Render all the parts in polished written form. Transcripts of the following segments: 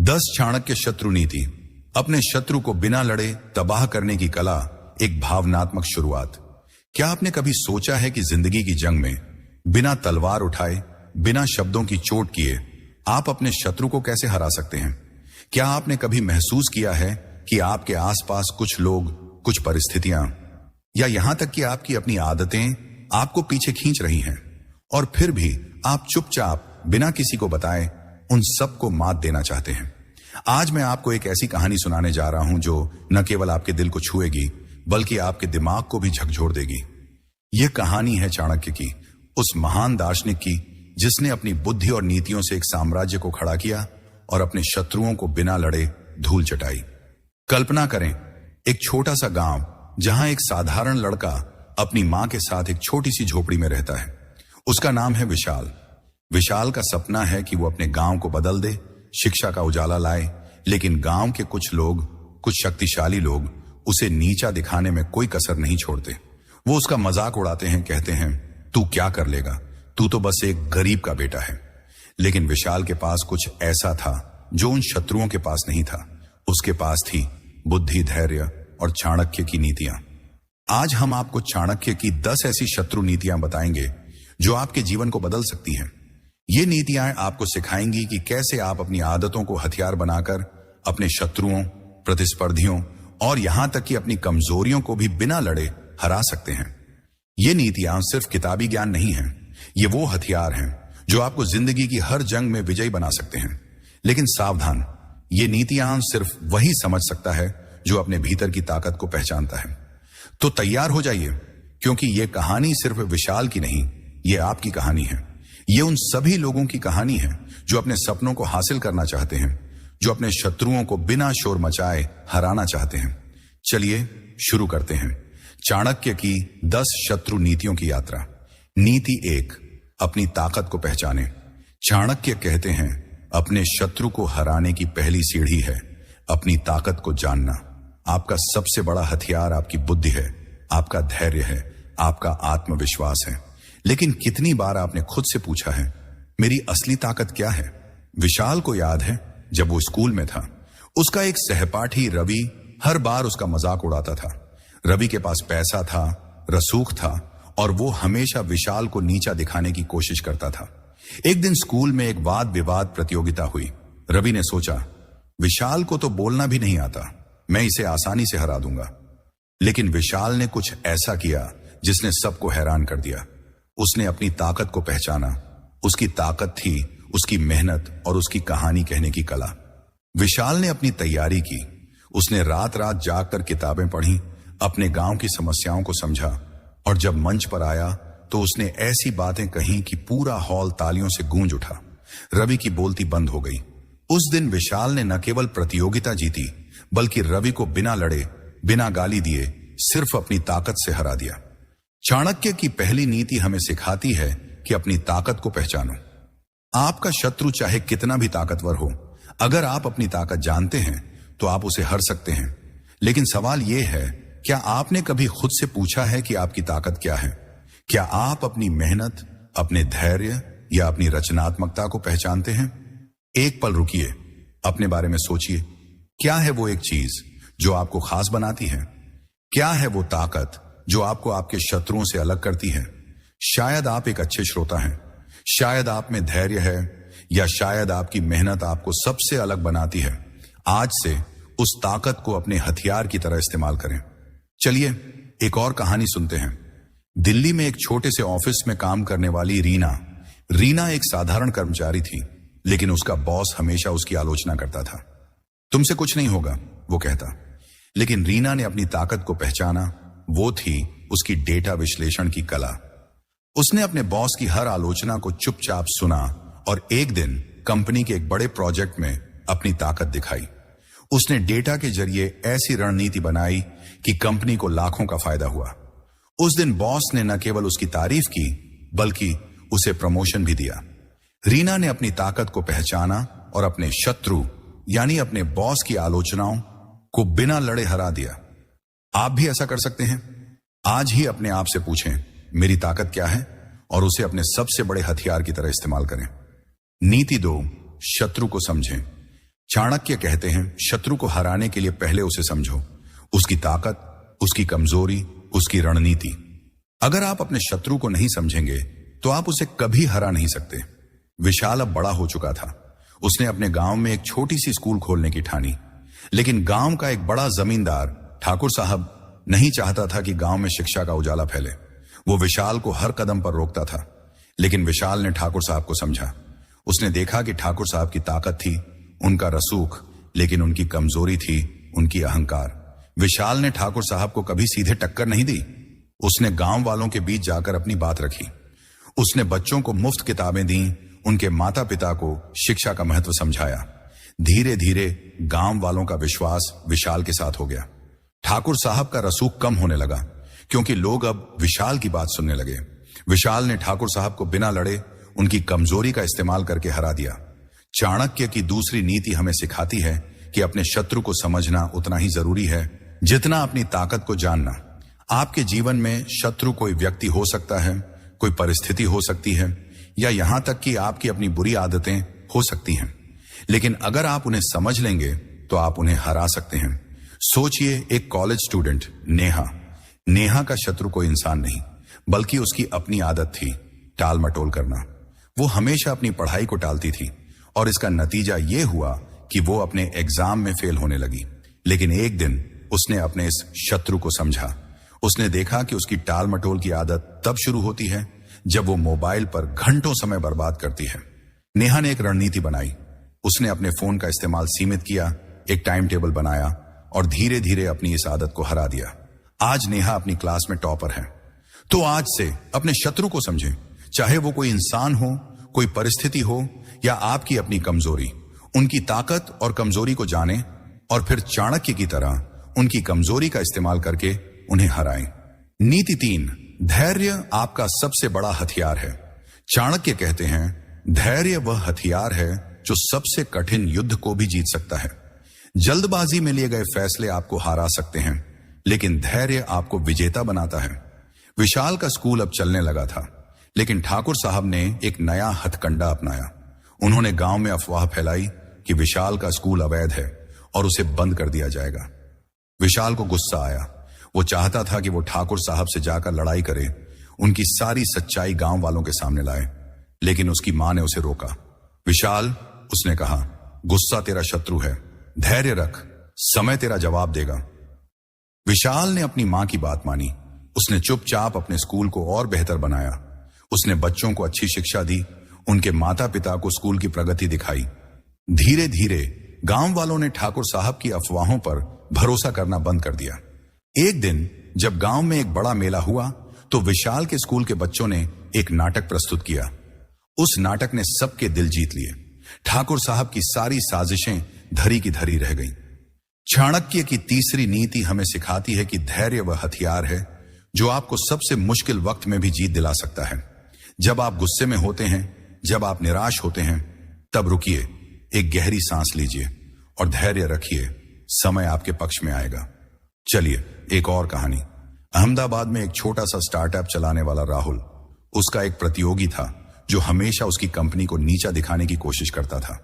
10 चाणक्य शत्रु नीति। अपने शत्रु को बिना लड़े तबाह करने की कला, एक भावनात्मक शुरुआत। क्या आपने कभी सोचा है कि जिंदगी की जंग में बिना तलवार उठाए, बिना शब्दों की चोट किए आप अपने शत्रु को कैसे हरा सकते हैं? क्या आपने कभी महसूस किया है कि आपके आसपास कुछ लोग, कुछ परिस्थितियां या यहां तक कि आपकी अपनी आदतें आपको पीछे खींच रही हैं और फिर भी आप चुपचाप बिना किसी को बताए उन सबको मात देना चाहते हैं? आज मैं आपको एक ऐसी कहानी सुनाने जा रहा हूं जो न केवल आपके दिल को छुएगी बल्कि आपके दिमाग को भी झकझोर देगी। यह कहानी है चाणक्य की, उस महान दार्शनिक की जिसने अपनी बुद्धि और नीतियों से एक साम्राज्य को खड़ा किया और अपने शत्रुओं को बिना लड़े धूल चटाई। कल्पना करें, एक छोटा सा गांव जहां एक साधारण लड़का अपनी मां के साथ एक छोटी सी झोपड़ी में रहता है। उसका नाम है विशाल। विशाल का सपना है कि वो अपने गांव को बदल दे, शिक्षा का उजाला लाए, लेकिन गांव के कुछ लोग, कुछ शक्तिशाली लोग उसे नीचा दिखाने में कोई कसर नहीं छोड़ते। वो उसका मजाक उड़ाते हैं, कहते हैं, तू क्या कर लेगा, तू तो बस एक गरीब का बेटा है। लेकिन विशाल के पास कुछ ऐसा था जो उन शत्रुओं के पास नहीं था। उसके पास थी बुद्धि, धैर्य और चाणक्य की नीतियां। आज हम आपको चाणक्य की 10 ऐसी शत्रु नीतियां बताएंगे जो आपके जीवन को बदल सकती हैं। ये नीतियां आपको सिखाएंगी कि कैसे आप अपनी आदतों को हथियार बनाकर अपने शत्रुओं, प्रतिस्पर्धियों और यहां तक कि अपनी कमजोरियों को भी बिना लड़े हरा सकते हैं। ये नीतियां सिर्फ किताबी ज्ञान नहीं है, ये वो हथियार हैं जो आपको जिंदगी की हर जंग में विजयी बना सकते हैं। लेकिन सावधान, ये नीतियां सिर्फ वही समझ सकता है जो अपने भीतर की ताकत को पहचानता है। तो तैयार हो जाइए, क्योंकि ये कहानी सिर्फ विशाल की नहीं, ये आपकी कहानी है। ये उन सभी लोगों की कहानी है जो अपने सपनों को हासिल करना चाहते हैं, जो अपने शत्रुओं को बिना शोर मचाए हराना चाहते हैं। चलिए शुरू करते हैं चाणक्य की 10 शत्रु नीतियों की यात्रा। नीति 1, अपनी ताकत को पहचाने। चाणक्य कहते हैं, अपने शत्रु को हराने की पहली सीढ़ी है अपनी ताकत को जानना। आपका सबसे बड़ा हथियार आपकी बुद्धि है, आपका धैर्य है, आपका आत्मविश्वास है। लेकिन कितनी बार आपने खुद से पूछा है, मेरी असली ताकत क्या है? विशाल को याद है, जब वो स्कूल में था, उसका एक सहपाठी रवि हर बार उसका मजाक उड़ाता था। रवि के पास पैसा था, रसूख था और वो हमेशा विशाल को नीचा दिखाने की कोशिश करता था। एक दिन स्कूल में एक वाद विवाद प्रतियोगिता हुई। रवि ने सोचा, विशाल को तो बोलना भी नहीं आता, मैं इसे आसानी से हरा दूंगा। लेकिन विशाल ने कुछ ऐसा किया जिसने सबको हैरान कर दिया। उसने अपनी ताकत को पहचाना। उसकी ताकत थी उसकी मेहनत और उसकी कहानी कहने की कला। विशाल ने अपनी तैयारी की। उसने रात रात जागकर किताबें पढ़ी, अपने गांव की समस्याओं को समझा और जब मंच पर आया तो उसने ऐसी बातें कहीं कि पूरा हॉल तालियों से गूंज उठा। रवि की बोलती बंद हो गई। उस दिन विशाल ने न केवल प्रतियोगिता जीती बल्कि रवि को बिना लड़े, बिना गाली दिए, सिर्फ अपनी ताकत से हरा दिया। चाणक्य की पहली नीति हमें सिखाती है कि अपनी ताकत को पहचानो। आपका शत्रु चाहे कितना भी ताकतवर हो, अगर आप अपनी ताकत जानते हैं तो आप उसे हर सकते हैं। लेकिन सवाल यह है, क्या आपने कभी खुद से पूछा है कि आपकी ताकत क्या है? क्या आप अपनी मेहनत, अपने धैर्य या अपनी रचनात्मकता को पहचानते हैं? एक पल रुकिए, अपने बारे में सोचिए। क्या है वो एक चीज जो आपको खास बनाती है? क्या है वो ताकत जो आपको आपके शत्रुओं से अलग करती है? शायद आप एक अच्छे श्रोता हैं, शायद आप में धैर्य है, या शायद आपकी मेहनत आपको सबसे अलग बनाती है। आज से उस ताकत को अपने हथियार की तरह इस्तेमाल करें। चलिए एक और कहानी सुनते हैं। दिल्ली में एक छोटे से ऑफिस में काम करने वाली रीना एक साधारण कर्मचारी थी, लेकिन उसका बॉस हमेशा उसकी आलोचना करता था। तुमसे कुछ नहीं होगा, वो कहता। लेकिन रीना ने अपनी ताकत को पहचाना। वो थी उसकी डेटा विश्लेषण की कला। उसने अपने बॉस की हर आलोचना को चुपचाप सुना और एक दिन कंपनी के एक बड़े प्रोजेक्ट में अपनी ताकत दिखाई। उसने डेटा के जरिए ऐसी रणनीति बनाई कि कंपनी को लाखों का फायदा हुआ। उस दिन बॉस ने न केवल उसकी तारीफ की बल्कि उसे प्रमोशन भी दिया। रीना ने अपनी ताकत को पहचाना और अपने शत्रु यानी अपने बॉस की आलोचनाओं को बिना लड़े हरा दिया। आप भी ऐसा कर सकते हैं। आज ही अपने आप से पूछें, मेरी ताकत क्या है, और उसे अपने सबसे बड़े हथियार की तरह इस्तेमाल करें। नीति 2, शत्रु को समझें। चाणक्य कहते हैं, शत्रु को हराने के लिए पहले उसे समझो, उसकी ताकत, उसकी कमजोरी, उसकी रणनीति। अगर आप अपने शत्रु को नहीं समझेंगे तो आप उसे कभी हरा नहीं सकते। विशाल अब बड़ा हो चुका था। उसने अपने गांव में एक छोटी सी स्कूल खोलने की ठानी, लेकिन गांव का एक बड़ा जमींदार ठाकुर साहब नहीं चाहता था कि गांव में शिक्षा का उजाला फैले। वो विशाल को हर कदम पर रोकता था, लेकिन विशाल ने ठाकुर साहब को समझा। उसने देखा कि ठाकुर साहब की ताकत थी उनका रसूख, लेकिन उनकी कमजोरी थी उनकी अहंकार। विशाल ने ठाकुर साहब को कभी सीधे टक्कर नहीं दी। उसने गांव वालों के बीच जाकर अपनी बात रखी। उसने बच्चों को मुफ्त किताबें दी, उनके माता पिता को शिक्षा का महत्व समझाया। धीरे धीरे गांव वालों का विश्वास विशाल के साथ हो गया। ठाकुर साहब का रसूख कम होने लगा क्योंकि लोग अब विशाल की बात सुनने लगे। विशाल ने ठाकुर साहब को बिना लड़े उनकी कमजोरी का इस्तेमाल करके हरा दिया। चाणक्य की दूसरी नीति हमें सिखाती है कि अपने शत्रु को समझना उतना ही जरूरी है जितना अपनी ताकत को जानना। आपके जीवन में शत्रु कोई व्यक्ति हो सकता है, कोई परिस्थिति हो सकती है, या यहां तक कि आपकी अपनी बुरी आदतें हो सकती हैं। लेकिन अगर आप उन्हें समझ लेंगे तो आप उन्हें हरा सकते हैं। सोचिए, एक कॉलेज स्टूडेंट नेहा का शत्रु कोई इंसान नहीं, बल्कि उसकी अपनी आदत थी टाल मटोल करना। वो हमेशा अपनी पढ़ाई को टालती थी और इसका नतीजा ये हुआ कि वो अपने एग्जाम में फेल होने लगी। लेकिन एक दिन उसने अपने इस शत्रु को समझा। उसने देखा कि उसकी टाल मटोल की आदत तब शुरू होती है जब वो मोबाइल पर घंटों समय बर्बाद करती है। नेहा ने एक रणनीति बनाई। उसने अपने फोन का इस्तेमाल सीमित किया, एक टाइम टेबल बनाया और धीरे धीरे अपनी इस आदत को हरा दिया। आज नेहा अपनी क्लास में टॉपर है। तो आज से अपने शत्रु को समझें, चाहे वो कोई इंसान हो, कोई परिस्थिति हो या आपकी अपनी कमजोरी। उनकी ताकत और कमजोरी को जानें और फिर चाणक्य की तरह उनकी कमजोरी का इस्तेमाल करके उन्हें हराएं। नीति 3, धैर्य आपका सबसे बड़ा हथियार है। चाणक्य कहते हैं, धैर्य वह हथियार है जो सबसे कठिन युद्ध को भी जीत सकता है। जल्दबाजी में लिए गए फैसले आपको हरा सकते हैं, लेकिन धैर्य आपको विजेता बनाता है। विशाल का स्कूल अब चलने लगा था, लेकिन ठाकुर साहब ने एक नया हथकंडा अपनाया। उन्होंने गांव में अफवाह फैलाई कि विशाल का स्कूल अवैध है और उसे बंद कर दिया जाएगा। विशाल को गुस्सा आया। वो चाहता था कि वो ठाकुर साहब से जाकर लड़ाई करे, उनकी सारी सच्चाई गांव वालों के सामने लाए, लेकिन उसकी मां ने उसे रोका। विशाल, उसने कहा, गुस्सा तेरा शत्रु है, धैर्य रख, समय तेरा जवाब देगा। विशाल ने अपनी मां की बात मानी। उसने चुपचाप अपने स्कूल को और बेहतर बनाया। उसने बच्चों को अच्छी शिक्षा दी, उनके माता पिता को स्कूल की प्रगति दिखाई। धीरे धीरे गांव वालों ने ठाकुर साहब की अफवाहों पर भरोसा करना बंद कर दिया। एक दिन जब गांव में एक बड़ा मेला हुआ तो विशाल के स्कूल के बच्चों ने एक नाटक प्रस्तुत किया। उस नाटक ने सबके दिल जीत लिए। ठाकुर साहब की सारी साजिशें धरी की धरी रह गईं। चाणक्य की तीसरी नीति हमें सिखाती है कि धैर्य वह हथियार है जो आपको सबसे मुश्किल वक्त में भी जीत दिला सकता है। जब आप गुस्से में होते हैं, जब आप निराश होते हैं, तब रुकिए, एक गहरी सांस लीजिए और धैर्य रखिए, समय आपके पक्ष में आएगा। चलिए एक और कहानी। अहमदाबाद में एक छोटा सा स्टार्टअप चलाने वाला राहुल, उसका एक प्रतियोगी था जो हमेशा उसकी कंपनी को नीचा दिखाने की कोशिश करता था।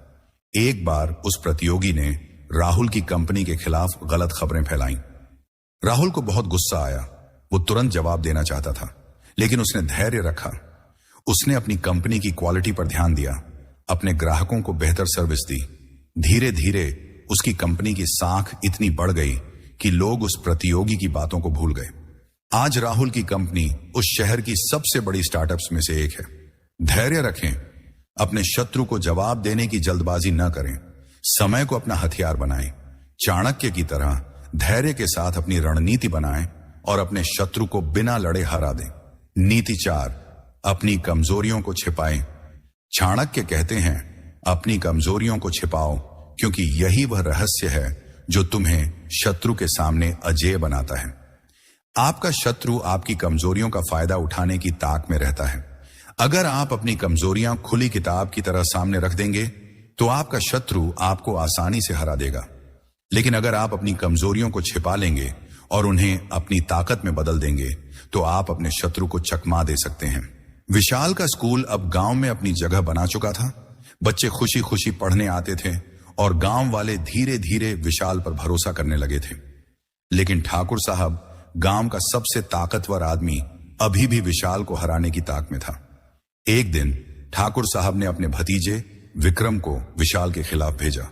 एक बार उस प्रतियोगी ने राहुल की कंपनी के खिलाफ गलत खबरें फैलाईं। राहुल को बहुत गुस्सा आया। वो तुरंत जवाब देना चाहता था, लेकिन उसने धैर्य रखा। उसने अपनी कंपनी की क्वालिटी पर ध्यान दिया, अपने ग्राहकों को बेहतर सर्विस दी। धीरे धीरे उसकी कंपनी की साख इतनी बढ़ गई कि लोग उस प्रतियोगी की बातों को भूल गए। आज राहुल की कंपनी उस शहर की सबसे बड़ी स्टार्टअप्स में से एक है। धैर्य रखें, अपने शत्रु को जवाब देने की जल्दबाजी न करें, समय को अपना हथियार बनाएं। चाणक्य की तरह धैर्य के साथ अपनी रणनीति बनाएं और अपने शत्रु को बिना लड़े हरा दें। नीति 4, अपनी कमजोरियों को छिपाएं। चाणक्य कहते हैं, अपनी कमजोरियों को छिपाओ, क्योंकि यही वह रहस्य है जो तुम्हें शत्रु के सामने अजेय बनाता है। आपका शत्रु आपकी कमजोरियों का फायदा उठाने की ताक में रहता है। अगर आप अपनी कमजोरियां खुली किताब की तरह सामने रख देंगे तो आपका शत्रु आपको आसानी से हरा देगा। लेकिन अगर आप अपनी कमजोरियों को छिपा लेंगे और उन्हें अपनी ताकत में बदल देंगे तो आप अपने शत्रु को चकमा दे सकते हैं। विशाल का स्कूल अब गांव में अपनी जगह बना चुका था। बच्चे खुशी खुशी पढ़ने आते थे और गांव वाले धीरे धीरे विशाल पर भरोसा करने लगे थे। लेकिन ठाकुर साहब, गांव का सबसे ताकतवर आदमी, अभी भी विशाल को हराने की ताक में था। एक दिन ठाकुर साहब ने अपने भतीजे विक्रम को विशाल के खिलाफ भेजा।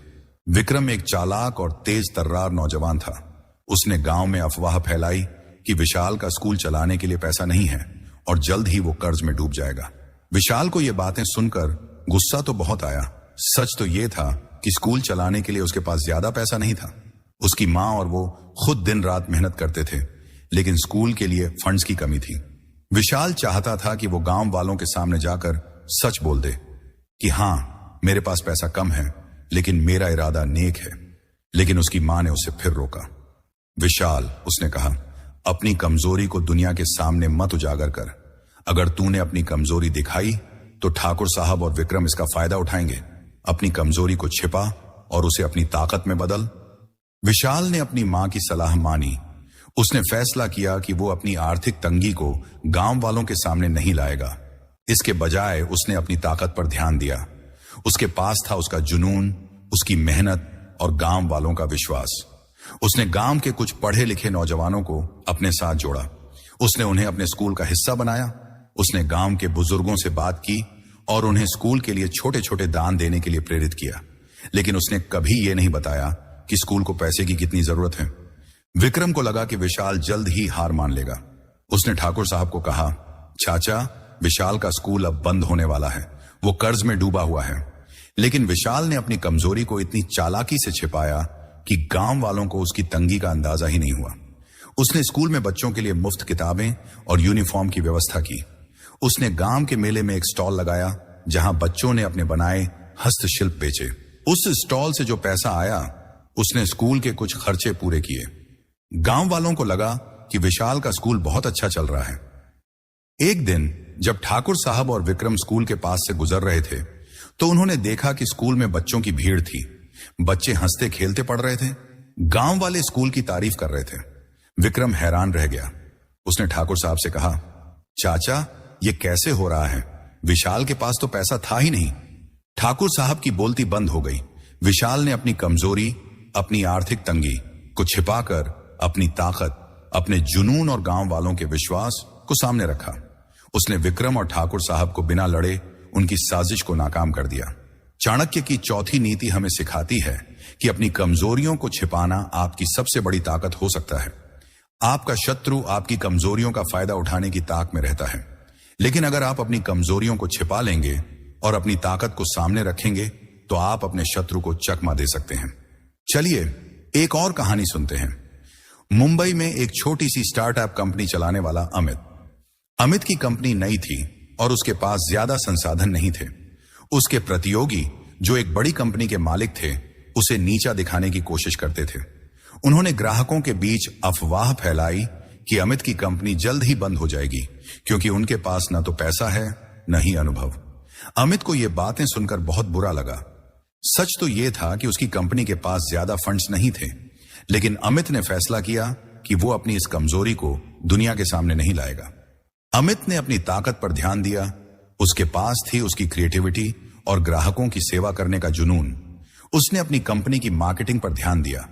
विक्रम एक चालाक और तेज तर्रार नौजवान था। उसने गांव में अफवाह फैलाई कि विशाल का स्कूल चलाने के लिए पैसा नहीं है और जल्द ही वो कर्ज में डूब जाएगा। विशाल को ये बातें सुनकर गुस्सा तो बहुत आया। सच तो ये था कि स्कूल चलाने के लिए उसके पास ज्यादा पैसा नहीं था। उसकी माँ और वो खुद दिन रात मेहनत करते थे, लेकिन स्कूल के लिए फंड्स की कमी थी। विशाल चाहता था कि वो गांव वालों के सामने जाकर सच बोल दे कि हाँ, मेरे पास पैसा कम है, लेकिन मेरा इरादा नेक है। लेकिन उसकी माँ ने उसे फिर रोका। विशाल, उसने कहा, अपनी कमजोरी को दुनिया के सामने मत उजागर कर। अगर तूने अपनी कमजोरी दिखाई तो ठाकुर साहब और विक्रम इसका फायदा उठाएंगे। अपनी कमजोरी को छिपा और उसे अपनी ताकत में बदल। विशाल ने अपनी मां की सलाह मानी। उसने फैसला किया कि वो अपनी आर्थिक तंगी को गांव वालों के सामने नहीं लाएगा। इसके बजाय उसने अपनी ताकत पर ध्यान दिया। उसके पास था उसका जुनून, उसकी मेहनत और गांव वालों का विश्वास। उसने गांव के कुछ पढ़े लिखे नौजवानों को अपने साथ जोड़ा। उसने उन्हें अपने स्कूल का हिस्सा बनाया। उसने गांव के बुजुर्गों से बात की और उन्हें स्कूल के लिए छोटे छोटे दान देने के लिए प्रेरित किया। लेकिन उसने कभी यह नहीं बताया कि स्कूल को पैसे की कितनी जरूरत है। विक्रम को लगा कि विशाल जल्द ही हार मान लेगा। उसने ठाकुर साहब को कहा, चाचा, विशाल का स्कूल अब बंद होने वाला है। वो कर्ज में डूबा हुआ है। लेकिन विशाल ने अपनी कमजोरी को इतनी चालाकी से छिपाया कि गांव वालों को उसकी तंगी का अंदाजा ही नहीं हुआ। उसने स्कूल में बच्चों के लिए मुफ्त किताबें और यूनिफॉर्म की व्यवस्था की। उसने गांव के मेले में एक स्टॉल लगाया जहां बच्चों ने अपने बनाए हस्तशिल्प बेचे। उस स्टॉल से जो पैसा आया, उसने स्कूल के कुछ खर्चे पूरे किए। गांव वालों को लगा कि विशाल का स्कूल बहुत अच्छा चल रहा है। एक दिन जब ठाकुर साहब और विक्रम स्कूल के पास से गुजर रहे थे तो उन्होंने देखा कि स्कूल में बच्चों की भीड़ थी। बच्चे हंसते खेलते पढ़ रहे थे। गांव वाले स्कूल की तारीफ कर रहे थे। विक्रम हैरान रह गया। उसने ठाकुर साहब से कहा, चाचा, ये कैसे हो रहा है? विशाल के पास तो पैसा था ही नहीं। ठाकुर साहब की बोलती बंद हो गई। विशाल ने अपनी कमजोरी, अपनी आर्थिक तंगी को छिपाकर अपनी ताकत, अपने जुनून और गांव वालों के विश्वास को सामने रखा। उसने विक्रम और ठाकुर साहब को बिना लड़े उनकी साजिश को नाकाम कर दिया। चाणक्य की चौथी नीति हमें सिखाती है कि अपनी कमजोरियों को छिपाना आपकी सबसे बड़ी ताकत हो सकता है। आपका शत्रु आपकी कमजोरियों का फायदा उठाने की ताक में रहता है, लेकिन अगर आप अपनी कमजोरियों को छिपा लेंगे और अपनी ताकत को सामने रखेंगे तो आप अपने शत्रु को चकमा दे सकते हैं। चलिए एक और कहानी सुनते हैं। मुंबई में एक छोटी सी स्टार्टअप कंपनी चलाने वाला अमित की कंपनी नई थी और उसके पास ज्यादा संसाधन नहीं थे। उसके प्रतियोगी, जो एक बड़ी कंपनी के मालिक थे, उसे नीचा दिखाने की कोशिश करते थे। उन्होंने ग्राहकों के बीच अफवाह फैलाई कि अमित की कंपनी जल्द ही बंद हो जाएगी क्योंकि उनके पास न तो पैसा है न ही अनुभव। अमित को यह बातें सुनकर बहुत बुरा लगा। सच तो यह था कि उसकी कंपनी के पास ज्यादा फंड्स नहीं थे, लेकिन अमित ने फैसला किया कि वो अपनी इस कमजोरी को दुनिया के सामने नहीं लाएगा। अमित ने अपनी ताकत पर ध्यान दिया। उसके पास थी उसकी क्रिएटिविटी और ग्राहकों की सेवा करने का जुनून। उसने अपनी कंपनी की मार्केटिंग पर ध्यान दिया।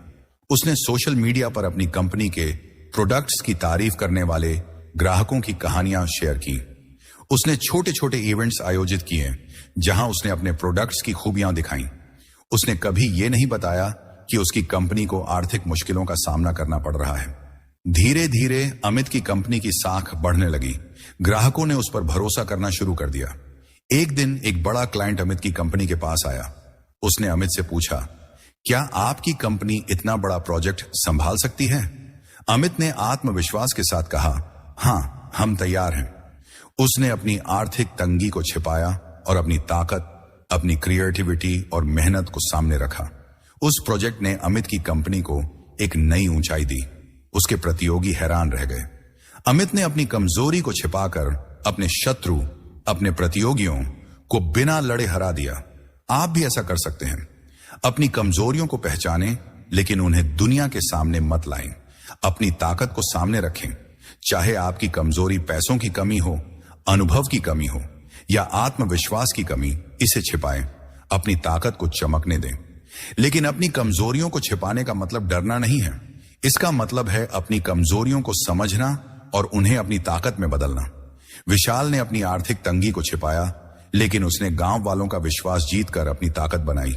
उसने सोशल मीडिया पर अपनी कंपनी के प्रोडक्ट्स की तारीफ करने वाले ग्राहकों की कहानियां शेयर की। उसने छोटे छोटे इवेंट्स आयोजित किए जहां उसने अपने प्रोडक्ट्स की खूबियां दिखाई। उसने कभी यह नहीं बताया कि उसकी कंपनी को आर्थिक मुश्किलों का सामना करना पड़ रहा है। धीरे धीरे अमित की कंपनी की साख बढ़ने लगी। ग्राहकों ने उस पर भरोसा करना शुरू कर दिया। एक दिन एक बड़ा क्लाइंट अमित की कंपनी के पास आया। उसने अमित से पूछा, क्या आपकी कंपनी इतना बड़ा प्रोजेक्ट संभाल सकती है? अमित ने आत्मविश्वास के साथ कहा, हां, हम तैयार हैं। उसने अपनी आर्थिक तंगी को छिपाया और अपनी ताकत, अपनी क्रिएटिविटी और मेहनत को सामने रखा। उस प्रोजेक्ट ने अमित की कंपनी को एक नई ऊंचाई दी। उसके प्रतियोगी हैरान रह गए। अमित ने अपनी कमजोरी को छिपाकर अपने शत्रु, अपने प्रतियोगियों को बिना लड़े हरा दिया। आप भी ऐसा कर सकते हैं। अपनी कमजोरियों को पहचानें, लेकिन उन्हें दुनिया के सामने मत लाएं। अपनी ताकत को सामने रखें। चाहे आपकी कमजोरी पैसों की कमी हो, अनुभव की कमी हो या आत्मविश्वास की कमी, इसे छिपाएं। अपनी ताकत को चमकने दें। लेकिन अपनी कमजोरियों को छिपाने का मतलब डरना नहीं है। इसका मतलब है अपनी कमजोरियों को समझना और उन्हें अपनी ताकत में बदलना। विशाल ने अपनी आर्थिक तंगी को छिपाया, लेकिन उसने गांव वालों का विश्वास जीतकर अपनी ताकत बनाई।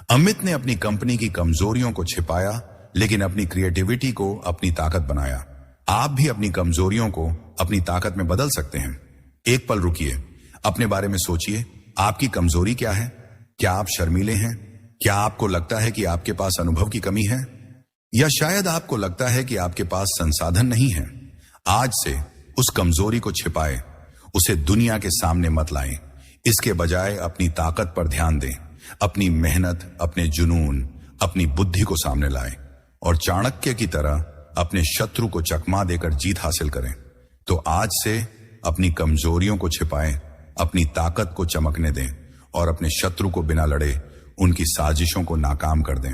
अमित ने अपनी कंपनी की कमजोरियों को छिपाया, लेकिन अपनी क्रिएटिविटी को अपनी ताकत बनाया। आप भी अपनी कमजोरियों को अपनी ताकत में बदल सकते हैं। एक पल रुकिए, अपने बारे में सोचिए। आपकी कमजोरी क्या है? क्या आप शर्मीले हैं? क्या आपको लगता है कि आपके पास अनुभव की कमी है? या शायद आपको लगता है कि आपके पास संसाधन नहीं है? आज से उस कमजोरी को छिपाएं, उसे दुनिया के सामने मत लाएं। इसके बजाय अपनी ताकत पर ध्यान दें, अपनी मेहनत, अपने जुनून, अपनी बुद्धि को सामने लाएं और चाणक्य की तरह अपने शत्रु को चकमा देकर जीत हासिल करें। तो आज से अपनी कमजोरियों को छिपाएं, अपनी ताकत को चमकने दें और अपने शत्रु को बिना लड़े उनकी साजिशों को नाकाम कर दें।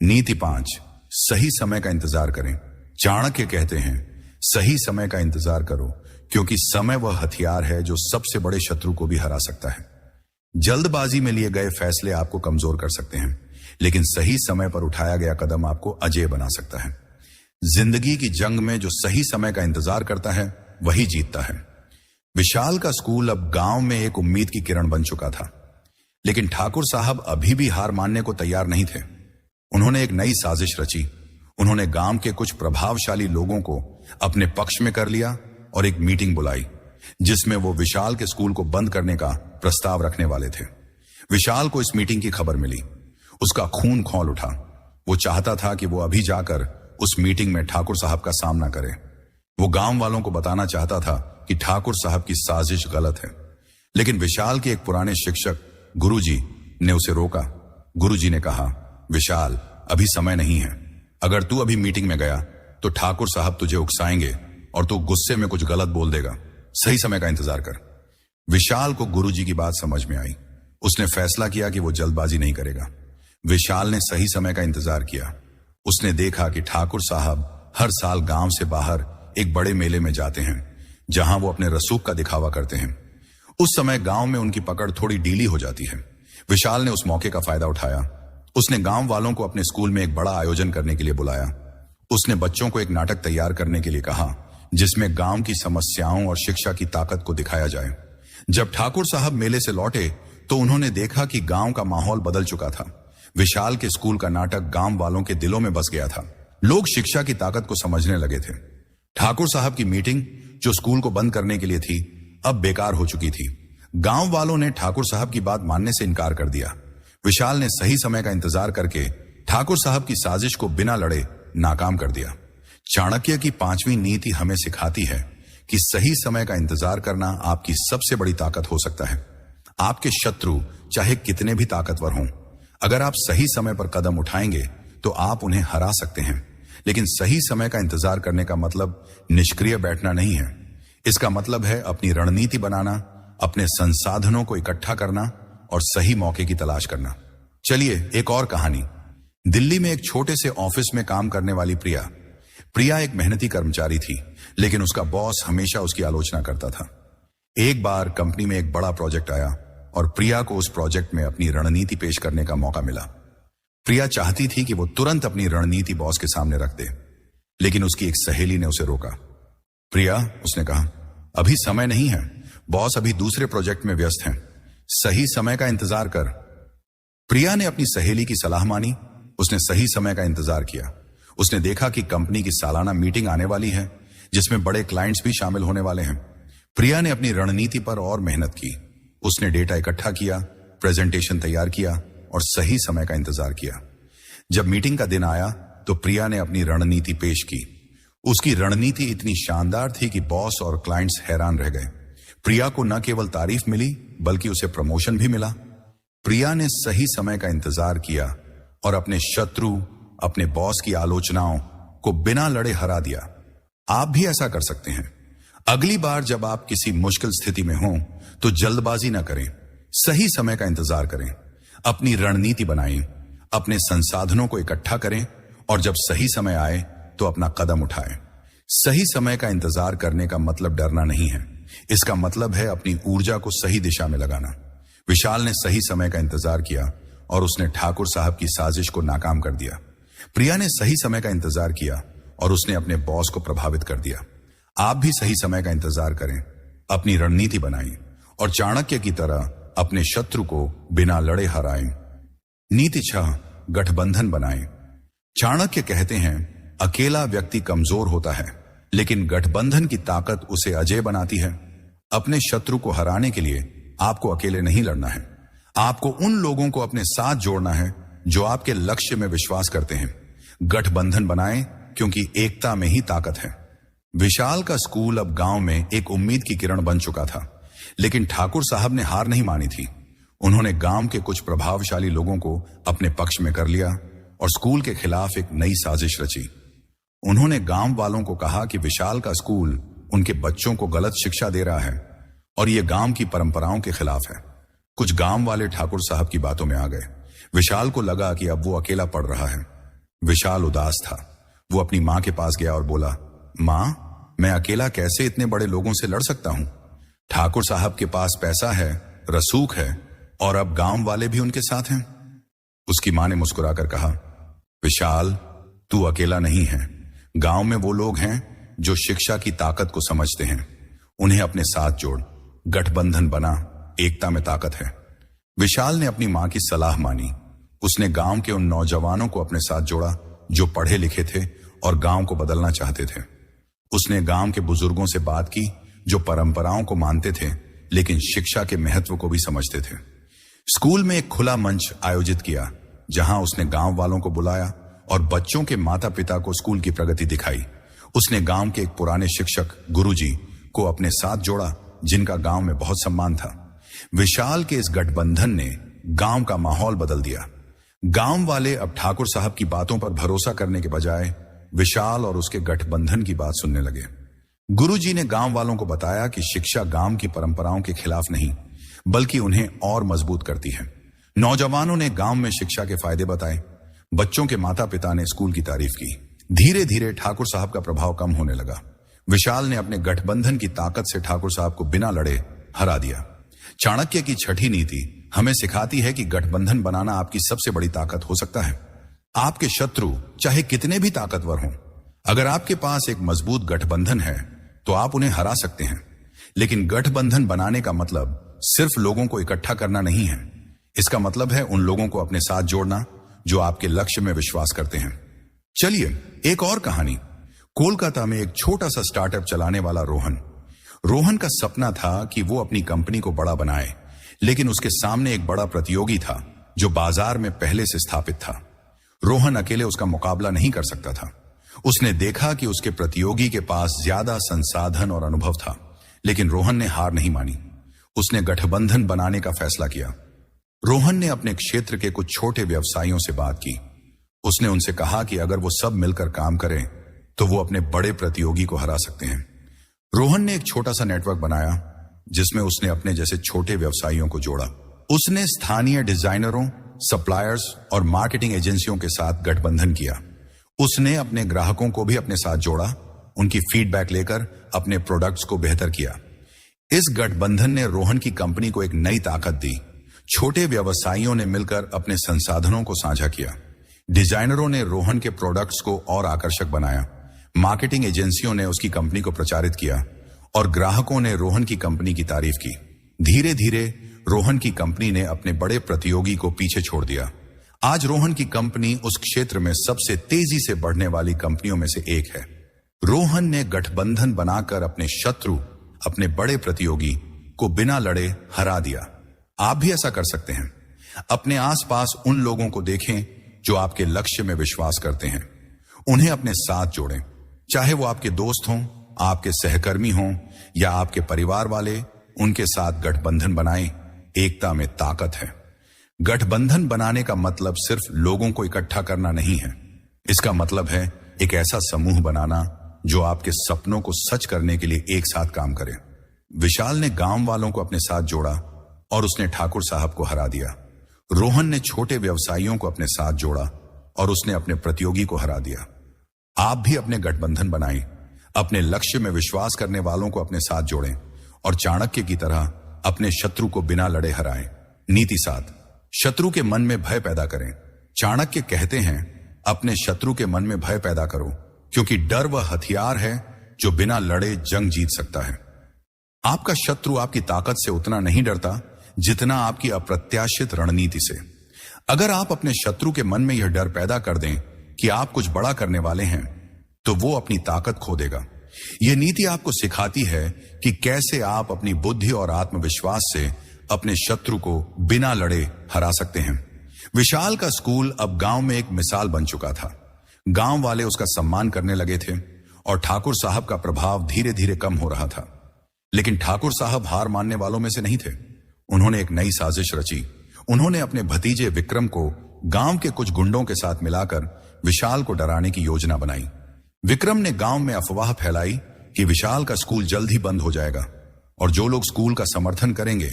नीति 5, सही समय का इंतजार करें। चाणक्य कहते हैं, सही समय का इंतजार करो, क्योंकि समय वह हथियार है जो सबसे बड़े शत्रु को भी हरा सकता है। जल्दबाजी में लिए गए फैसले आपको कमजोर कर सकते हैं, लेकिन सही समय पर उठाया गया कदम आपको अजेय बना सकता है। जिंदगी की जंग में जो सही समय का इंतजार करता है वही जीतता है। विशाल का स्कूल अब गांव में एक उम्मीद की किरण बन चुका था, लेकिन ठाकुर साहब अभी भी हार मानने को तैयार नहीं थे। उन्होंने एक नई साजिश रची। उन्होंने गांव के कुछ प्रभावशाली लोगों को अपने पक्ष में कर लिया और एक मीटिंग बुलाई, जिसमें वो विशाल के स्कूल को बंद करने का प्रस्ताव रखने वाले थे। विशाल को इस मीटिंग की खबर मिली। उसका खून खौल उठा। वो चाहता था कि वो अभी जाकर उस मीटिंग में ठाकुर साहब का सामना करे। वो गांव वालों को बताना चाहता था कि ठाकुर साहब की साजिश गलत है, लेकिन विशाल के एक पुराने शिक्षक गुरुजी ने उसे रोका। गुरुजी ने कहा, विशाल, अभी समय नहीं है। अगर तू अभी मीटिंग में गया तो ठाकुर साहब तुझे उकसाएंगे और तू गुस्से में कुछ गलत बोल देगा। सही समय का इंतजार कर। विशाल को गुरुजी की बात समझ में आई। उसने फैसला किया कि वो जल्दबाजी नहीं करेगा। विशाल ने सही समय का इंतजार किया। उसने देखा कि ठाकुर साहब हर साल गांव से बाहर एक बड़े मेले में जाते हैं, जहां वो अपने रसूख का दिखावा करते हैं। उस समय गांव में उनकी पकड़ थोड़ी ढीली हो जाती है। विशाल ने उस मौके का फायदा उठाया। उसने गांव वालों को अपने स्कूल में एक बड़ा आयोजन करने के लिए बुलाया। उसने बच्चों को एक नाटक तैयार करने के लिए कहा, जिसमें गांव की समस्याओं और शिक्षा की ताकत को दिखाया जाए। जब ठाकुर साहब मेले से लौटे तो उन्होंने देखा कि गांव का माहौल बदल चुका था। विशाल के स्कूल का नाटक गांव वालों के दिलों में बस गया था। लोग शिक्षा की ताकत को समझने लगे थे। ठाकुर साहब की मीटिंग, जो स्कूल को बंद करने के लिए थी, अब बेकार हो चुकी थी। गांव वालों ने ठाकुर साहब की बात मानने से इनकार कर दिया। विशाल ने सही समय का इंतजार करके ठाकुर साहब की साजिश को बिना लड़े नाकाम कर दिया। चाणक्य की 5वीं नीति हमें सिखाती है कि सही समय का इंतजार करना आपकी सबसे बड़ी ताकत हो सकता है। आपके शत्रु चाहे कितने भी ताकतवर हों, अगर आप सही समय पर कदम उठाएंगे तो आप उन्हें हरा सकते हैं। लेकिन सही समय का इंतजार करने का मतलब निष्क्रिय बैठना नहीं है। इसका मतलब है अपनी रणनीति बनाना, अपने संसाधनों को इकट्ठा करना और सही मौके की तलाश करना। चलिए एक और कहानी। दिल्ली में एक छोटे से ऑफिस में काम करने वाली प्रिया एक मेहनती कर्मचारी थी, लेकिन उसका बॉस हमेशा उसकी आलोचना करता था। एक बार कंपनी में एक बड़ा प्रोजेक्ट आया और प्रिया को उस प्रोजेक्ट में अपनी रणनीति पेश करने का मौका मिला। प्रिया चाहती थी कि वो तुरंत अपनी रणनीति बॉस के सामने रख दे, लेकिन उसकी एक सहेली ने उसे रोका। प्रिया, उसने कहा, अभी समय नहीं है। बॉस अभी दूसरे प्रोजेक्ट में व्यस्त हैं। सही समय का इंतजार कर। प्रिया ने अपनी सहेली की सलाह मानी। उसने सही समय का इंतजार किया। उसने देखा कि कंपनी की सालाना मीटिंग आने वाली है, जिसमें बड़े क्लाइंट्स भी शामिल होने वाले हैं। प्रिया ने अपनी रणनीति पर और मेहनत की। उसने डेटा इकट्ठा किया, प्रेजेंटेशन तैयार किया और सही समय का इंतजार किया। जब मीटिंग का दिन आया तो प्रिया ने अपनी रणनीति पेश की। उसकी रणनीति इतनी शानदार थी कि बॉस और क्लाइंट्स हैरान रह गए। प्रिया को न केवल तारीफ मिली, बल्कि उसे प्रमोशन भी मिला। प्रिया ने सही समय का इंतजार किया और अपने शत्रु, अपने बॉस की आलोचनाओं को बिना लड़े हरा दिया। आप भी ऐसा कर सकते हैं। अगली बार जब आप किसी मुश्किल स्थिति में हों तो जल्दबाजी न करें, सही समय का इंतजार करें, अपनी रणनीति बनाएं, अपने संसाधनों को इकट्ठा करें और जब सही समय आए तो अपना कदम उठाएं। सही समय का इंतजार करने का मतलब डरना नहीं है, इसका मतलब है अपनी ऊर्जा को सही दिशा में लगाना। विशाल ने सही समय का इंतजार किया और उसने ठाकुर साहब की साजिश को नाकाम कर दिया। प्रिया ने सही समय का इंतजार किया और उसने अपने बॉस को प्रभावित कर दिया। आप भी सही समय का इंतजार करें, अपनी रणनीति बनाएं और चाणक्य की तरह अपने शत्रु को बिना लड़े हराएं। नीति 6, गठबंधन बनाएं। चाणक्य कहते हैं, अकेला व्यक्ति कमजोर होता है, लेकिन गठबंधन की ताकत उसे अजेय बनाती है। अपने शत्रु को हराने के लिए आपको अकेले नहीं लड़ना है, आपको उन लोगों को अपने साथ जोड़ना है जो आपके लक्ष्य में विश्वास करते हैं। गठबंधन बनाएं, क्योंकि एकता में ही ताकत है। विशाल का स्कूल अब गांव में एक उम्मीद की किरण बन चुका था, लेकिन ठाकुर साहब ने हार नहीं मानी थी। उन्होंने गांव के कुछ प्रभावशाली लोगों को अपने पक्ष में कर लिया और स्कूल के खिलाफ एक नई साजिश रची। उन्होंने गांव वालों को कहा कि विशाल का स्कूल उनके बच्चों को गलत शिक्षा दे रहा है और यह गांव की परंपराओं के खिलाफ है। कुछ गांव वाले ठाकुर साहब की बातों में आ गए। विशाल को लगा कि अब वो अकेला पड़ रहा है। विशाल उदास था। वो अपनी मां के पास गया और बोला, मां, मैं अकेला कैसे इतने बड़े लोगों से लड़ सकता हूं? ठाकुर साहब के पास पैसा है, रसूख है और अब गांव वाले भी उनके साथ हैं। उसकी मां ने मुस्कुराकर कहा, विशाल, तू अकेला नहीं है। गांव में वो लोग हैं जो शिक्षा की ताकत को समझते हैं। उन्हें अपने साथ जोड़, गठबंधन बना, एकता में ताकत है। विशाल ने अपनी मां की सलाह मानी। उसने गांव के उन नौजवानों को अपने साथ जोड़ा जो पढ़े लिखे थे और गांव को बदलना चाहते थे। उसने गांव के बुजुर्गों से बात की जो परंपराओं को मानते थे लेकिन शिक्षा के महत्व को भी समझते थे। स्कूल में एक खुला मंच आयोजित किया जहां उसने गांव वालों को बुलाया और बच्चों के माता पिता को स्कूल की प्रगति दिखाई। उसने गांव के एक पुराने शिक्षक गुरुजी को अपने साथ जोड़ा जिनका गांव में बहुत सम्मान था। विशाल के इस गठबंधन ने गांव का माहौल बदल दिया। गांव वाले अब ठाकुर साहब की बातों पर भरोसा करने के बजाय विशाल और उसके गठबंधन की बात सुनने लगे। गुरुजी ने गांव वालों को बताया कि शिक्षा गांव की परंपराओं के खिलाफ नहीं बल्कि उन्हें और मजबूत करती है। नौजवानों ने गांव में शिक्षा के फायदे बताए। बच्चों के माता पिता ने स्कूल की तारीफ की। धीरे धीरे ठाकुर साहब का प्रभाव कम होने लगा। विशाल ने अपने गठबंधन की ताकत से ठाकुर साहब को बिना लड़े हरा दिया। चाणक्य की 6ठी नीति हमें सिखाती है कि गठबंधन बनाना आपकी सबसे बड़ी ताकत हो सकता है। आपके शत्रु चाहे कितने भी ताकतवर हों, अगर आपके पास एक मजबूत गठबंधन है तो आप उन्हें हरा सकते हैं। लेकिन गठबंधन बनाने का मतलब सिर्फ लोगों को इकट्ठा करना नहीं है। इसका मतलब है उन लोगों को अपने साथ जोड़ना जो आपके लक्ष्य में विश्वास करते हैं। चलिए एक और कहानी। कोलकाता में एक छोटा सा स्टार्टअप चलाने वाला रोहन का सपना था कि वो अपनी कंपनी को बड़ा बनाए, लेकिन उसके सामने एक बड़ा प्रतियोगी था जो बाजार में पहले से स्थापित था। रोहन अकेले उसका मुकाबला नहीं कर सकता था। उसने देखा कि उसके प्रतियोगी के पास ज्यादा संसाधन और अनुभव था, लेकिन रोहन ने हार नहीं मानी। उसने गठबंधन बनाने का फैसला किया। रोहन ने अपने क्षेत्र के कुछ छोटे व्यवसायियों से बात की। उसने उनसे कहा कि अगर वो सब मिलकर काम करें तो वो अपने बड़े प्रतियोगी को हरा सकते हैं। रोहन ने एक छोटा सा नेटवर्क बनाया जिसमें उसने अपने जैसे छोटे व्यवसायियों को जोड़ा। उसने स्थानीय डिजाइनरों, सप्लायर्स और मार्केटिंग एजेंसियों के साथ गठबंधन किया। उसने अपने ग्राहकों को भी अपने साथ जोड़ा, उनकी फीडबैक लेकर अपने प्रोडक्ट्स को बेहतर किया। इस गठबंधन ने रोहन की कंपनी को एक नई ताकत दी। छोटे व्यवसायियों ने मिलकर अपने संसाधनों को साझा किया। डिजाइनरों ने रोहन के प्रोडक्ट्स को और आकर्षक बनाया। मार्केटिंग एजेंसियों ने उसकी कंपनी को प्रचारित किया और ग्राहकों ने रोहन की कंपनी की तारीफ की। धीरे धीरे रोहन की कंपनी ने अपने बड़े प्रतियोगी को पीछे छोड़ दिया। आज रोहन की कंपनी उस क्षेत्र में सबसे तेजी से बढ़ने वाली कंपनियों में से एक है। रोहन ने गठबंधन बनाकर अपने शत्रु, अपने बड़े प्रतियोगी को बिना लड़े हरा दिया। आप भी ऐसा कर सकते हैं। अपने आसपास उन लोगों को देखें जो आपके लक्ष्य में विश्वास करते हैं। उन्हें अपने साथ जोड़ें, चाहे वो आपके दोस्त हों, आपके सहकर्मी हों या आपके परिवार वाले। उनके साथ गठबंधन बनाएं। एकता में ताकत है। गठबंधन बनाने का मतलब सिर्फ लोगों को इकट्ठा करना नहीं है। इसका मतलब है एक ऐसा समूह बनाना जो आपके सपनों को सच करने के लिए एक साथ काम करे। विशाल ने गांव वालों को अपने साथ जोड़ा और उसने ठाकुर साहब को हरा दिया। रोहन ने छोटे व्यवसायियों को अपने साथ जोड़ा और उसने अपने प्रतियोगी को हरा दिया। आप भी अपने गठबंधन बनाएं, अपने लक्ष्य में विश्वास करने वालों को अपने साथ जोड़ें और चाणक्य की तरह अपने शत्रु को बिना लड़े हराएं। नीति 7, शत्रु के मन में भय पैदा करें। चाणक्य कहते हैं, अपने शत्रु के मन में भय पैदा करो, क्योंकि डर वह हथियार है जो बिना लड़े जंग जीत सकता है। आपका शत्रु आपकी ताकत से उतना नहीं डरता जितना आपकी अप्रत्याशित रणनीति से। अगर आप अपने शत्रु के मन में यह डर पैदा कर दें कि आप कुछ बड़ा करने वाले हैं, तो वो अपनी ताकत खो देगा। यह नीति आपको सिखाती है कि कैसे आप अपनी बुद्धि और आत्मविश्वास से अपने शत्रु को बिना लड़े हरा सकते हैं। विशाल का स्कूल अब गांव में एक मिसाल बन चुका था। गांव वाले उसका सम्मान करने लगे थे और ठाकुर साहब का प्रभाव धीरे धीरे कम हो रहा था। लेकिन ठाकुर साहब हार मानने वालों में से नहीं थे। उन्होंने एक नई साजिश रची। उन्होंने अपने भतीजे विक्रम को गांव के कुछ गुंडों के साथ मिलाकर विशाल को डराने की योजना बनाई। विक्रम ने गांव में अफवाह फैलाई कि विशाल का स्कूल जल्द ही बंद हो जाएगा और जो लोग स्कूल का समर्थन करेंगे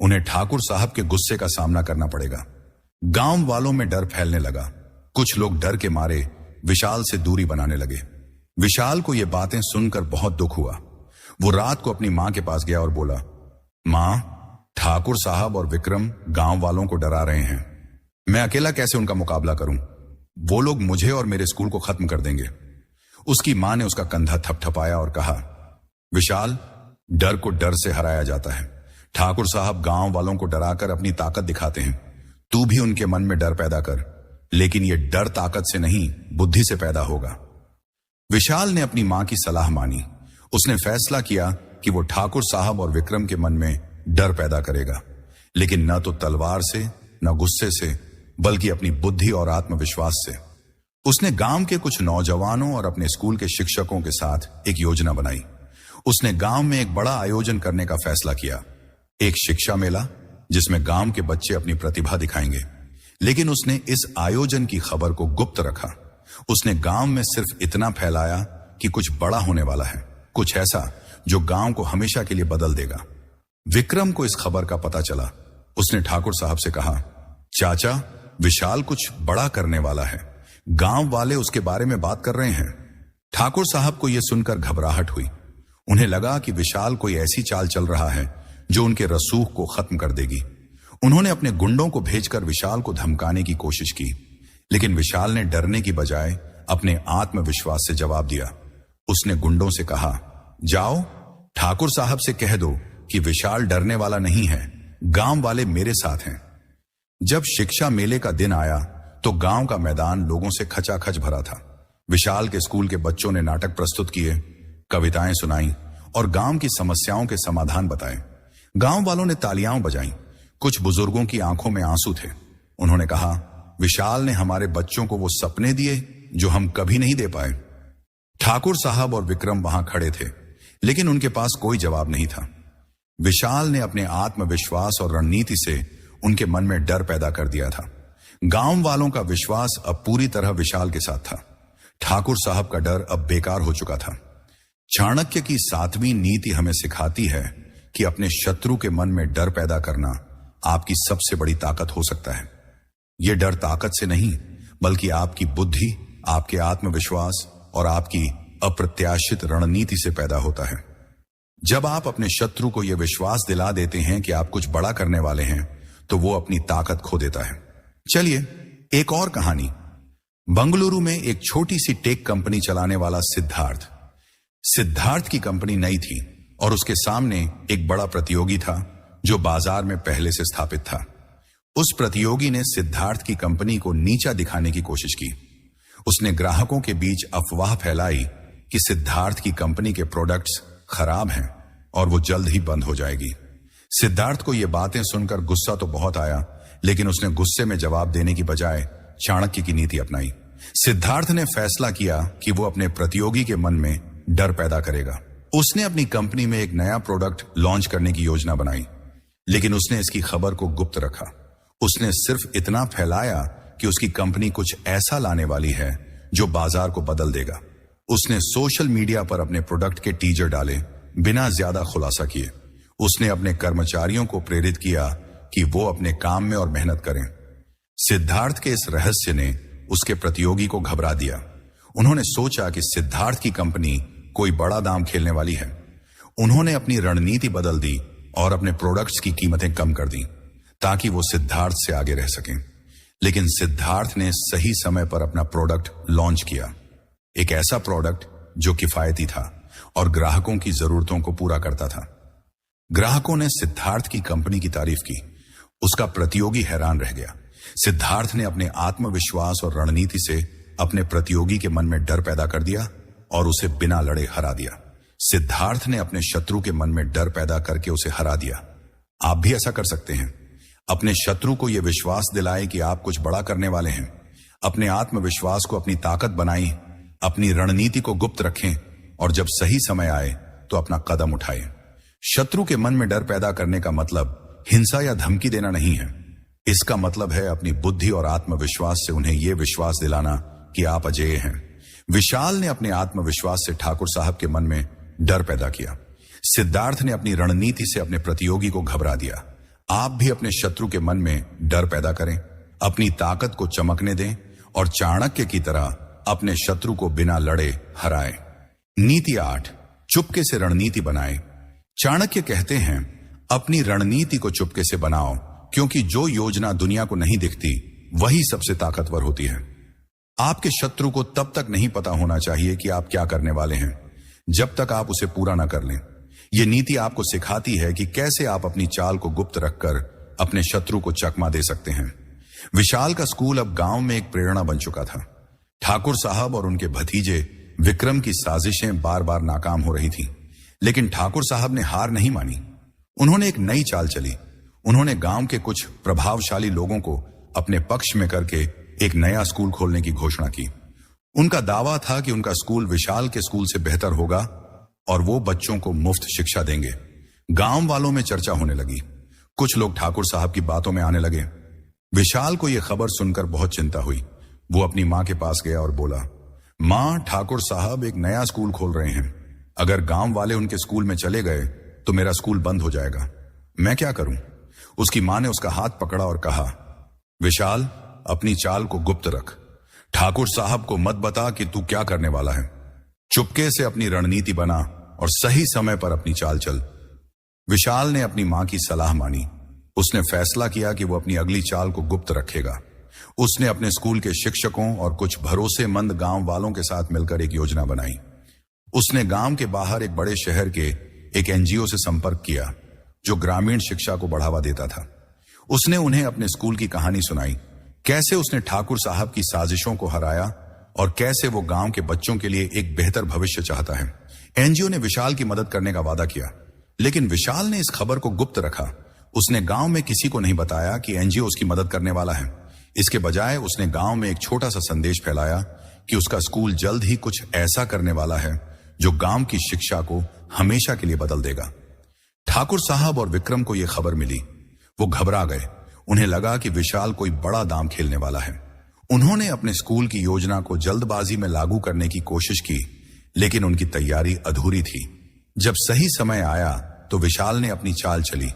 उन्हें ठाकुर साहब के गुस्से का सामना करना पड़ेगा। गांव वालों में डर फैलने लगा। कुछ लोग डर के मारे विशाल से दूरी बनाने लगे। विशाल को ये बातें सुनकर बहुत दुख हुआ। वो रात को अपनी मां के पास गया और बोला, मां, ठाकुर साहब और विक्रम गांव वालों को डरा रहे हैं। मैं अकेला कैसे उनका मुकाबला करूं? वो लोग मुझे और मेरे स्कूल को खत्म कर देंगे। उसकी मां ने उसका कंधा थपथपाया और कहा, विशाल, डर को डर से हराया जाता है। ठाकुर साहब गांव वालों को डराकर अपनी ताकत दिखाते हैं। तू भी उनके मन में डर पैदा कर, लेकिन यह डर ताकत से नहीं, बुद्धि से पैदा होगा। विशाल ने अपनी मां की सलाह मानी। उसने फैसला किया कि वो ठाकुर साहब और विक्रम के मन में डर पैदा करेगा, लेकिन न तो तलवार से, न गुस्से से, बल्कि अपनी बुद्धि और आत्मविश्वास से। उसने गांव के कुछ नौजवानों और अपने स्कूल के शिक्षकों के साथ एक योजना बनाई। उसने गांव में एक बड़ा आयोजन करने का फैसला किया, एक शिक्षा मेला जिसमें गांव के बच्चे अपनी प्रतिभा दिखाएंगे। लेकिन उसने इस आयोजन की खबर को गुप्त रखा। उसने गांव में सिर्फ इतना फैलाया कि कुछ बड़ा होने वाला है, कुछ ऐसा जो गांव को हमेशा के लिए बदल देगा। विक्रम को इस खबर का पता चला। उसने ठाकुर साहब से कहा, चाचा, विशाल कुछ बड़ा करने वाला है। गांव वाले उसके बारे में बात कर रहे हैं। ठाकुर साहब को यह सुनकर घबराहट हुई। उन्हें लगा कि विशाल कोई ऐसी चाल चल रहा है जो उनके रसूख को खत्म कर देगी। उन्होंने अपने गुंडों को भेजकर विशाल को धमकाने की कोशिश की, लेकिन विशाल ने डरने की बजाय अपने आत्मविश्वास से जवाब दिया। उसने गुंडों से कहा, जाओ, ठाकुर साहब से कह दो कि विशाल डरने वाला नहीं है, गांव वाले मेरे साथ हैं। जब शिक्षा मेले का दिन आया तो गांव का मैदान लोगों से खचाखच भरा था। विशाल के स्कूल के बच्चों ने नाटक प्रस्तुत किए, कविताएं सुनाई और गांव की समस्याओं के समाधान बताए। गांव वालों ने तालियां बजाईं। कुछ बुजुर्गों की आंखों में आंसू थे। उन्होंने कहा, विशाल ने हमारे बच्चों को वो सपने दिए जो हम कभी नहीं दे पाए। ठाकुर साहब और विक्रम वहां खड़े थे, लेकिन उनके पास कोई जवाब नहीं था। विशाल ने अपने आत्मविश्वास और रणनीति से उनके मन में डर पैदा कर दिया था। गांव वालों का विश्वास अब पूरी तरह विशाल के साथ था। ठाकुर साहब का डर अब बेकार हो चुका था। चाणक्य की 7वीं नीति हमें सिखाती है कि अपने शत्रु के मन में डर पैदा करना आपकी सबसे बड़ी ताकत हो सकता है। यह डर ताकत से नहीं, बल्कि आपकी बुद्धि, आपके आत्मविश्वास और आपकी अप्रत्याशित रणनीति से पैदा होता है। जब आप अपने शत्रु को यह विश्वास दिला देते हैं कि आप कुछ बड़ा करने वाले हैं, तो वो अपनी ताकत खो देता है। चलिए एक और कहानी। बंगलुरु में एक छोटी सी टेक कंपनी चलाने वाला सिद्धार्थ की कंपनी नई थी और उसके सामने एक बड़ा प्रतियोगी था जो बाजार में पहले से स्थापित था। उस प्रतियोगी ने सिद्धार्थ की कंपनी को नीचा दिखाने की कोशिश की। उसने ग्राहकों के बीच अफवाह फैलाई कि सिद्धार्थ की कंपनी के प्रोडक्ट्स खराब हैं और वो जल्द ही बंद हो जाएगी। सिद्धार्थ को ये बातें सुनकर गुस्सा तो बहुत आया, लेकिन उसने गुस्से में जवाब देने की बजाय चाणक्य की नीति अपनाई। सिद्धार्थ ने फैसला किया कि वो अपने प्रतियोगी के मन में डर पैदा करेगा। उसने अपनी कंपनी में एक नया प्रोडक्ट लॉन्च करने की योजना बनाई, लेकिन उसने इसकी खबर को गुप्त रखा। उसने सिर्फ इतना फैलाया कि उसकी कंपनी कुछ ऐसा लाने वाली है जो बाजार को बदल देगा। उसने सोशल मीडिया पर अपने प्रोडक्ट के टीजर डाले बिना ज्यादा खुलासा किए। उसने अपने कर्मचारियों को प्रेरित किया कि वो अपने काम में और मेहनत करें। सिद्धार्थ के इस रहस्य ने उसके प्रतियोगी को घबरा दिया। उन्होंने सोचा कि सिद्धार्थ की कंपनी कोई बड़ा दाम खेलने वाली है। उन्होंने अपनी रणनीति बदल दी और अपने प्रोडक्ट्स की कीमतें कम कर दी ताकि वो सिद्धार्थ से आगे रह सकें। लेकिन सिद्धार्थ ने सही समय पर अपना प्रोडक्ट लॉन्च किया, एक ऐसा प्रोडक्ट जो किफायती था और ग्राहकों की जरूरतों को पूरा करता था। ग्राहकों ने सिद्धार्थ की कंपनी की तारीफ की, उसका प्रतियोगी हैरान रह गया। सिद्धार्थ ने अपने आत्मविश्वास और रणनीति से अपने प्रतियोगी के मन में डर पैदा कर दिया और उसे बिना लड़े हरा दिया। सिद्धार्थ ने अपने शत्रु के मन में डर पैदा करके उसे हरा दिया। आप भी ऐसा कर सकते हैं। अपने शत्रु को यह विश्वास दिलाएं कि आप कुछ बड़ा करने वाले हैं। अपने आत्मविश्वास को अपनी ताकत बनाएं, अपनी रणनीति को गुप्त रखें और जब सही समय आए तो अपना कदम उठाएं। शत्रु के मन में डर पैदा करने का मतलब हिंसा या धमकी देना नहीं है। इसका मतलब है अपनी बुद्धि और आत्मविश्वास से उन्हें यह विश्वास दिलाना कि आप अजेय हैं। विशाल ने अपने आत्मविश्वास से ठाकुर साहब के मन में डर पैदा किया। सिद्धार्थ ने अपनी रणनीति से अपने प्रतियोगी को घबरा दिया। आप भी अपने शत्रु के मन में डर पैदा करें, अपनी ताकत को चमकने दें और चाणक्य की तरह अपने शत्रु को बिना लड़े हराएं। नीति 8, चुपके से रणनीति बनाएं। चाणक्य कहते हैं, अपनी रणनीति को चुपके से बनाओ, क्योंकि जो योजना दुनिया को नहीं दिखती वही सबसे ताकतवर होती है। आपके शत्रु को तब तक नहीं पता होना चाहिए कि आप क्या करने वाले हैं, जब तक आप उसे पूरा ना कर लें। यह नीति आपको सिखाती है कि कैसे आप अपनी चाल को गुप्त रखकर अपने शत्रु को चकमा दे सकते हैं। विशाल का स्कूल अब गांव में एक प्रेरणा बन चुका था। ठाकुर साहब और उनके भतीजे विक्रम की साजिशें बार बार नाकाम हो रही थीं, लेकिन ठाकुर साहब ने हार नहीं मानी। उन्होंने एक नई चाल चली। उन्होंने गांव के कुछ प्रभावशाली लोगों को अपने पक्ष में करके एक नया स्कूल खोलने की घोषणा की। उनका दावा था कि उनका स्कूल विशाल के स्कूल से बेहतर होगा और वो बच्चों को मुफ्त शिक्षा देंगे। गांव वालों में चर्चा होने लगी। कुछ लोग ठाकुर साहब की बातों में आने लगे। विशाल को यह खबर सुनकर बहुत चिंता हुई। वो अपनी मां के पास गया और बोला, मां, ठाकुर साहब एक नया स्कूल खोल रहे हैं। अगर गांव वाले उनके स्कूल में चले गए तो मेरा स्कूल बंद हो जाएगा। मैं क्या करूं? उसकी मां ने उसका हाथ पकड़ा और कहा, विशाल, अपनी चाल को गुप्त रख। ठाकुर साहब को मत बता कि तू क्या करने वाला है। चुपके से अपनी रणनीति बना और सही समय पर अपनी चाल चल। विशाल ने अपनी मां की सलाह मानी। उसने फैसला किया कि वो अपनी अगली चाल को गुप्त रखेगा। उसने अपने स्कूल के शिक्षकों और कुछ भरोसेमंद गांव वालों के साथ मिलकर एक योजना बनाई। उसने गांव के बाहर एक बड़े शहर के एक एनजीओ से संपर्क किया जो ग्रामीण शिक्षा को बढ़ावा देता था। उसने उन्हें अपने स्कूल की कहानी सुनाई, कैसे उसने ठाकुर साहब की साजिशों को हराया और कैसे वो गांव के बच्चों के लिए एक बेहतर भविष्य चाहता है। एनजीओ ने विशाल की मदद करने का वादा किया, लेकिन विशाल ने इस खबर को गुप्त रखा। उसने गांव में किसी को नहीं बताया कि एनजीओ उसकी मदद करने वाला है। इसके बजाय उसने गांव में एक छोटा सा संदेश फैलाया कि उसका स्कूल जल्द ही कुछ ऐसा करने वाला है जो गांव की शिक्षा को हमेशा के लिए बदल देगा। ठाकुर साहब और विक्रम को यह खबर मिली। वो घबरा गए। उन्हें लगा कि विशाल कोई बड़ा दांव खेलने वाला है। उन्होंने अपने स्कूल की योजना को जल्दबाजी में लागू करने की कोशिश की, लेकिन उनकी तैयारी अधूरी थी। जब सही समय आया तो विशाल ने अपनी चाल चली।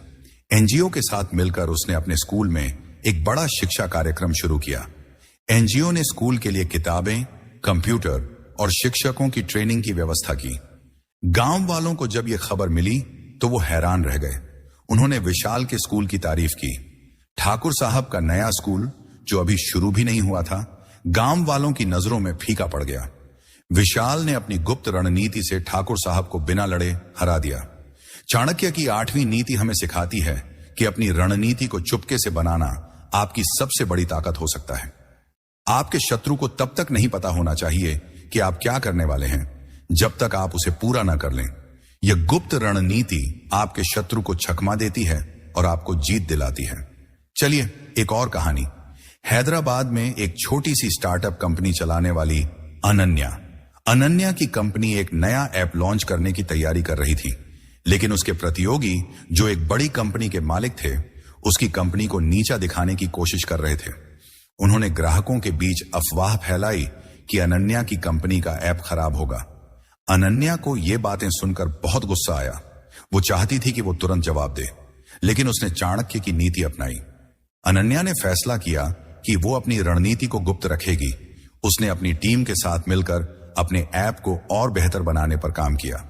एनजीओ के साथ मिलकर उसने अपने स्कूल में एक बड़ा शिक्षा कार्यक्रम शुरू किया। एनजीओ ने स्कूल के लिए किताबें, कंप्यूटर और शिक्षकों की ट्रेनिंग की व्यवस्था की। गांव वालों को जब यह खबर मिली तो वो हैरान रह गए। उन्होंने विशाल के स्कूल की तारीफ की। ठाकुर साहब का नया स्कूल, जो अभी शुरू भी नहीं हुआ था, गांव वालों की नजरों में फीका पड़ गया। विशाल ने अपनी गुप्त रणनीति से ठाकुर साहब को बिना लड़े हरा दिया। चाणक्य की 8वीं नीति हमें सिखाती है कि अपनी रणनीति को चुपके से बनाना आपकी सबसे बड़ी ताकत हो सकता है। आपके शत्रु को तब तक नहीं पता होना चाहिए कि आप क्या करने वाले हैं, जब तक आप उसे पूरा ना कर लें। यह गुप्त रणनीति आपके शत्रु को छकमा देती है और आपको जीत दिलाती है। चलिए एक और कहानी। हैदराबाद में एक छोटी सी स्टार्टअप कंपनी चलाने वाली अनन्या की कंपनी एक नया ऐप लॉन्च करने की तैयारी कर रही थी, लेकिन उसके प्रतियोगी जो एक बड़ी कंपनी के मालिक थे, उसकी कंपनी को नीचा दिखाने की कोशिश कर रहे थे। उन्होंने ग्राहकों के बीच अफवाह फैलाई कि अनन्या की कंपनी का ऐप खराब होगा। अनन्या को यह बातें सुनकर बहुत गुस्सा आया। वो चाहती थी कि वो तुरंत जवाब दे, लेकिन उसने चाणक्य की नीति अपनाई। अनन्या ने फैसला किया कि वो अपनी रणनीति को गुप्त रखेगी। उसने अपनी टीम के साथ मिलकर अपने ऐप को और बेहतर बनाने पर काम किया।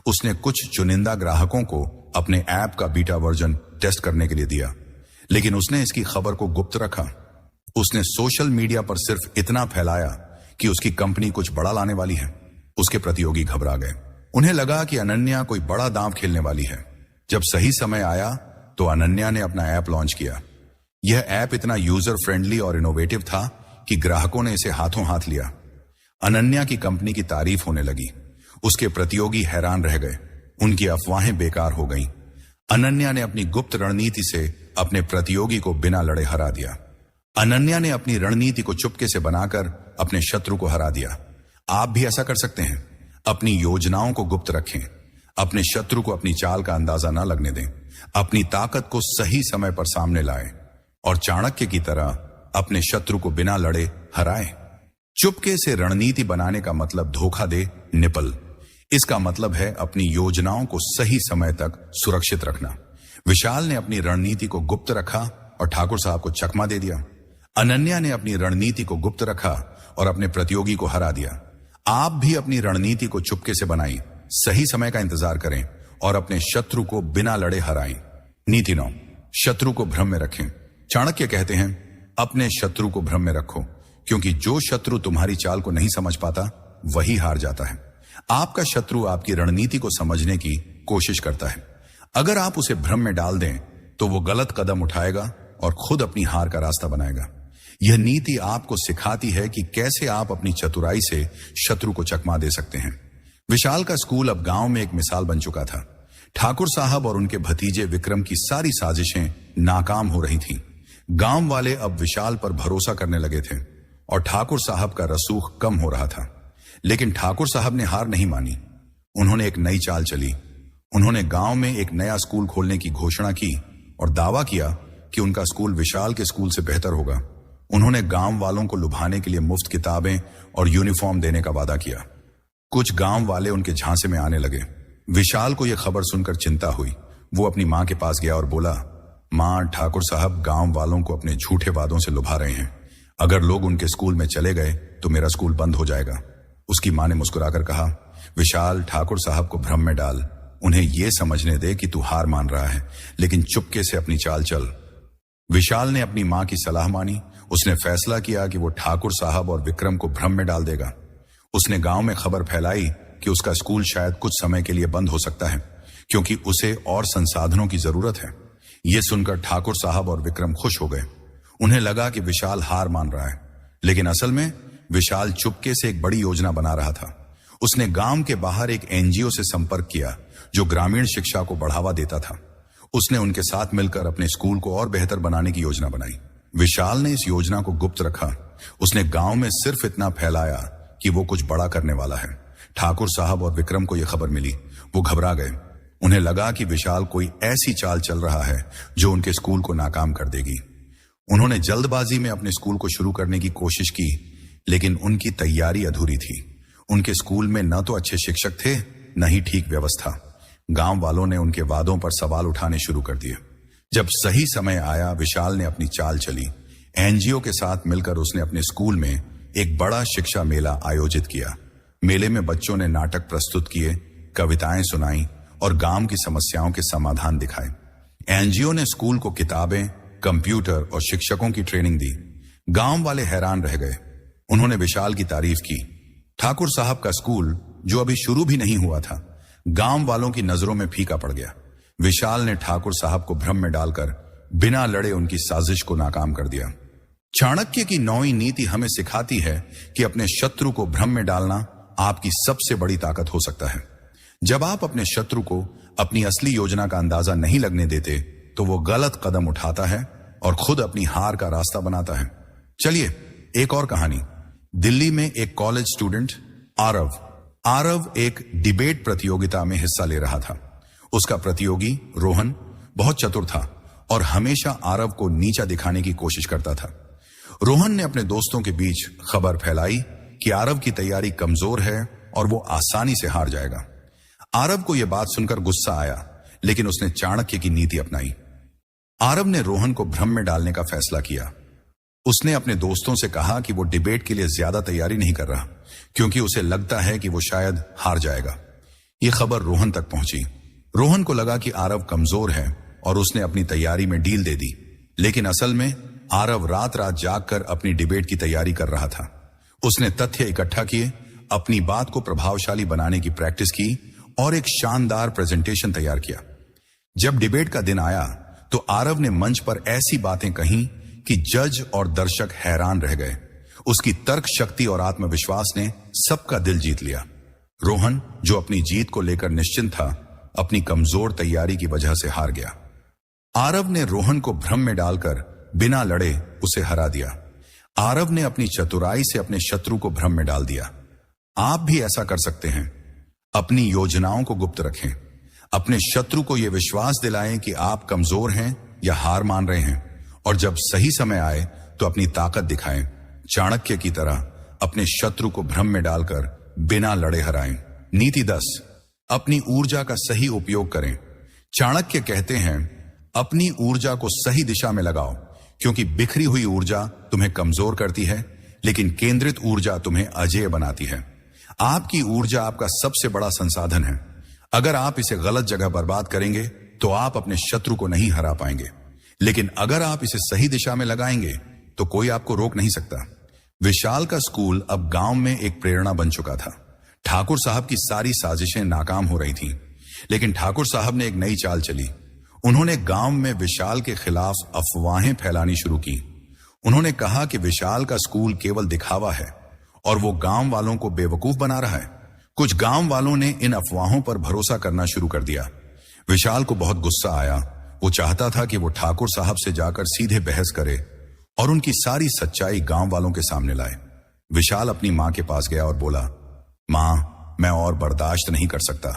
उसने कुछ चुनिंदा ग्राहकों को अपने ऐप का बीटा वर्जन टेस्ट करने के लिए दिया। लेकिन उसने इसकी खबर को गुप्त रखा। उसने सोशल मीडिया पर सिर्फ इतना फैलाया कि उसकी कंपनी कुछ बड़ा लाने वाली है। उसके प्रतियोगी घबरा गए। उन्हें लगा कि अनन्या कोई बड़ा दांव खेलने वाली है। जब सही समय आया तो अनन्या ने अपना ऐप लॉन्च किया। यह ऐप इतना यूजर फ्रेंडली और इनोवेटिव था कि ग्राहकों ने इसे हाथों हाथ लिया। अनन्या की कंपनी की तारीफ होने लगी। उसके प्रतियोगी हैरान रह गए। उनकी अफवाहें बेकार हो गईं। अनन्या ने अपनी गुप्त रणनीति से अपने प्रतियोगी को बिना लड़े हरा दिया। अनन्या ने अपनी रणनीति को चुपके से बनाकर अपने शत्रु को हरा दिया। आप भी ऐसा कर सकते हैं। अपनी योजनाओं को गुप्त रखें। अपने शत्रु को अपनी चाल का अंदाजा न लगने दें। अपनी ताकत को सही समय पर सामने लाएं और चाणक्य की तरह अपने शत्रु को बिना लड़े हराएं। चुपके से रणनीति बनाने का मतलब धोखा दे निपल। इसका मतलब है अपनी योजनाओं को सही समय तक सुरक्षित रखना। विशाल ने अपनी रणनीति को गुप्त रखा और ठाकुर साहब को चकमा दे दिया। अनन्या ने अपनी रणनीति को गुप्त रखा और अपने प्रतियोगी को हरा दिया। आप भी अपनी रणनीति को चुपके से बनाएं, सही समय का इंतजार करें और अपने शत्रु को बिना लड़े हराएं। नीति 9, शत्रु को भ्रम में रखें। चाणक्य कहते हैं, अपने शत्रु को भ्रम में रखो, क्योंकि जो शत्रु तुम्हारी चाल को नहीं समझ पाता वही हार जाता है। आपका शत्रु आपकी रणनीति को समझने की कोशिश करता है। अगर आप उसे भ्रम में डाल दें तो वो गलत कदम उठाएगा और खुद अपनी हार का रास्ता बनाएगा। यह नीति आपको सिखाती है कि कैसे आप अपनी चतुराई से शत्रु को चकमा दे सकते हैं। विशाल का स्कूल अब गांव में एक मिसाल बन चुका था। ठाकुर साहब और उनके भतीजे विक्रम की सारी साजिशें नाकाम हो रही थीं। गांव वाले अब विशाल पर भरोसा करने लगे थे और ठाकुर साहब का रसूख कम हो रहा था। लेकिन ठाकुर साहब ने हार नहीं मानी। उन्होंने एक नई चाल चली। उन्होंने गांव में एक नया स्कूल खोलने की घोषणा की और दावा किया कि उनका स्कूल विशाल के स्कूल से बेहतर होगा। उन्होंने गांव वालों को लुभाने के लिए मुफ्त किताबें और यूनिफॉर्म देने का वादा किया। कुछ गांव वाले उनके झांसे में आने लगे। विशाल को यह खबर सुनकर चिंता हुई। वो अपनी मां के पास गया और बोला, मां, ठाकुर साहब गांव वालों को अपने झूठे वादों से लुभा रहे हैं। अगर लोग उनके स्कूल में चले गए तो मेरा स्कूल बंद हो जाएगा। उसकी मां ने मुस्कुराकर कहा, विशाल, ठाकुर साहब को भ्रम में डाल। उन्हें यह समझने दे कि तू हार मान रहा है, लेकिन चुपके से अपनी चाल चल। विशाल ने अपनी मां की सलाह मानी। उसने फैसला किया कि वो ठाकुर साहब और विक्रम को भ्रम में डाल देगा। उसने गांव में खबर फैलाई कि उसका स्कूल शायद कुछ समय के लिए बंद हो सकता है, क्योंकि उसे और संसाधनों की जरूरत है। यह सुनकर ठाकुर साहब और विक्रम खुश हो गए। उन्हें लगा कि विशाल हार मान रहा है, लेकिन असल में विशाल चुपके से एक बड़ी योजना बना रहा था। उसने गांव के बाहर एक एनजीओ से संपर्क किया जो ग्रामीण शिक्षा को बढ़ावा देता था। उसने उनके साथ मिलकर अपने स्कूल को और बेहतर बनाने की योजना बनाई। विशाल ने इस योजना को गुप्त रखा। उसने गांव में सिर्फ इतना फैलाया कि वो कुछ बड़ा करने वाला है। ठाकुर साहब और विक्रम को यह खबर मिली। वो घबरा गए। उन्हें लगा कि विशाल कोई ऐसी चाल चल रहा है जो उनके स्कूल को नाकाम कर देगी। उन्होंने जल्दबाजी में अपने स्कूल को शुरू करने की कोशिश की, लेकिन उनकी तैयारी अधूरी थी। उनके स्कूल में न तो अच्छे शिक्षक थे, न ही ठीक व्यवस्था। गांव वालों ने उनके वादों पर सवाल उठाने शुरू कर दिए। जब सही समय आया, विशाल ने अपनी चाल चली। एनजीओ के साथ मिलकर उसने अपने स्कूल में एक बड़ा शिक्षा मेला आयोजित किया। मेले में बच्चों ने नाटक प्रस्तुत किए, कविताएं सुनाई और गांव की समस्याओं के समाधान दिखाए। एनजीओ ने स्कूल को किताबें, कंप्यूटर और शिक्षकों की ट्रेनिंग दी। गांव वाले हैरान रह गए। उन्होंने विशाल की तारीफ की। ठाकुर साहब का स्कूल, जो अभी शुरू भी नहीं हुआ था, गांव वालों की नजरों में फीका पड़ गया। विशाल ने ठाकुर साहब को भ्रम में डालकर बिना लड़े उनकी साजिश को नाकाम कर दिया। चाणक्य की 9वीं नीति हमें सिखाती है कि अपने शत्रु को भ्रम में डालना आपकी सबसे बड़ी ताकत हो सकता है। जब आप अपने शत्रु को अपनी असली योजना का अंदाजा नहीं लगने देते तो वो गलत कदम उठाता है और खुद अपनी हार का रास्ता बनाता है। चलिए एक और कहानी। दिल्ली में एक कॉलेज स्टूडेंट आरव एक डिबेट प्रतियोगिता में हिस्सा ले रहा था। उसका प्रतियोगी रोहन बहुत चतुर था और हमेशा आरव को नीचा दिखाने की कोशिश करता था। रोहन ने अपने दोस्तों के बीच खबर फैलाई कि आरव की तैयारी कमजोर है और वो आसानी से हार जाएगा। आरव को यह बात सुनकर गुस्सा आया, लेकिन उसने चाणक्य की नीति अपनाई। आरव ने रोहन को भ्रम में डालने का फैसला किया। उसने अपने दोस्तों से कहा कि वो डिबेट के लिए ज्यादा तैयारी नहीं कर रहा, क्योंकि उसे लगता है कि वो शायद हार जाएगा। यह खबर रोहन तक पहुंची। रोहन को लगा कि आरव कमजोर है और उसने अपनी तैयारी में ढील दे दी। लेकिन असल में आरव रात रात जागकर अपनी डिबेट की तैयारी कर रहा था। उसने तथ्य इकट्ठा किए, अपनी बात को प्रभावशाली बनाने की प्रैक्टिस की और एक शानदार प्रेजेंटेशन तैयार किया। जब डिबेट का दिन आया तो आरव ने मंच पर ऐसी बातें कहीं कि जज और दर्शक हैरान रह गए। उसकी तर्क शक्ति और आत्मविश्वास ने सबका दिल जीत लिया। रोहन, जो अपनी जीत को लेकर निश्चिंत था, अपनी कमजोर तैयारी की वजह से हार गया। आरव ने रोहन को भ्रम में डालकर बिना लड़े उसे हरा दिया। आरव ने अपनी चतुराई से अपने शत्रु को भ्रम में डाल दिया। आप भी ऐसा कर सकते हैं। अपनी योजनाओं को गुप्त रखें। अपने शत्रु को यह विश्वास दिलाएं कि आप कमजोर हैं या हार मान रहे हैं, और जब सही समय आए तो अपनी ताकत दिखाएं। चाणक्य की तरह अपने शत्रु को भ्रम में डालकर बिना लड़े हराएं। नीति 10, अपनी ऊर्जा का सही उपयोग करें। चाणक्य कहते हैं, अपनी ऊर्जा को सही दिशा में लगाओ, क्योंकि बिखरी हुई ऊर्जा तुम्हें कमजोर करती है, लेकिन केंद्रित ऊर्जा तुम्हें अजेय बनाती है। आपकी ऊर्जा आपका सबसे बड़ा संसाधन है। अगर आप इसे गलत जगह बर्बाद करेंगे तो आप अपने शत्रु को नहीं हरा पाएंगे, लेकिन अगर आप इसे सही दिशा में लगाएंगे तो कोई आपको रोक नहीं सकता। विशाल का स्कूल अब गांव में एक प्रेरणा बन चुका था। ठाकुर साहब की सारी साजिशें नाकाम हो रही थीं, लेकिन ठाकुर साहब ने एक नई चाल चली। उन्होंने गांव में विशाल के खिलाफ अफवाहें फैलानी शुरू की। उन्होंने कहा कि विशाल का स्कूल केवल दिखावा है और वो गांव वालों को बेवकूफ बना रहा है। कुछ गांव वालों ने इन अफवाहों पर भरोसा करना शुरू कर दिया। विशाल को बहुत गुस्सा आया। वो चाहता था कि वो ठाकुर साहब से जाकर सीधे बहस करे और उनकी सारी सच्चाई गांव वालों के सामने लाए। विशाल अपनी मां के पास गया और बोला, मां, मैं और बर्दाश्त नहीं कर सकता।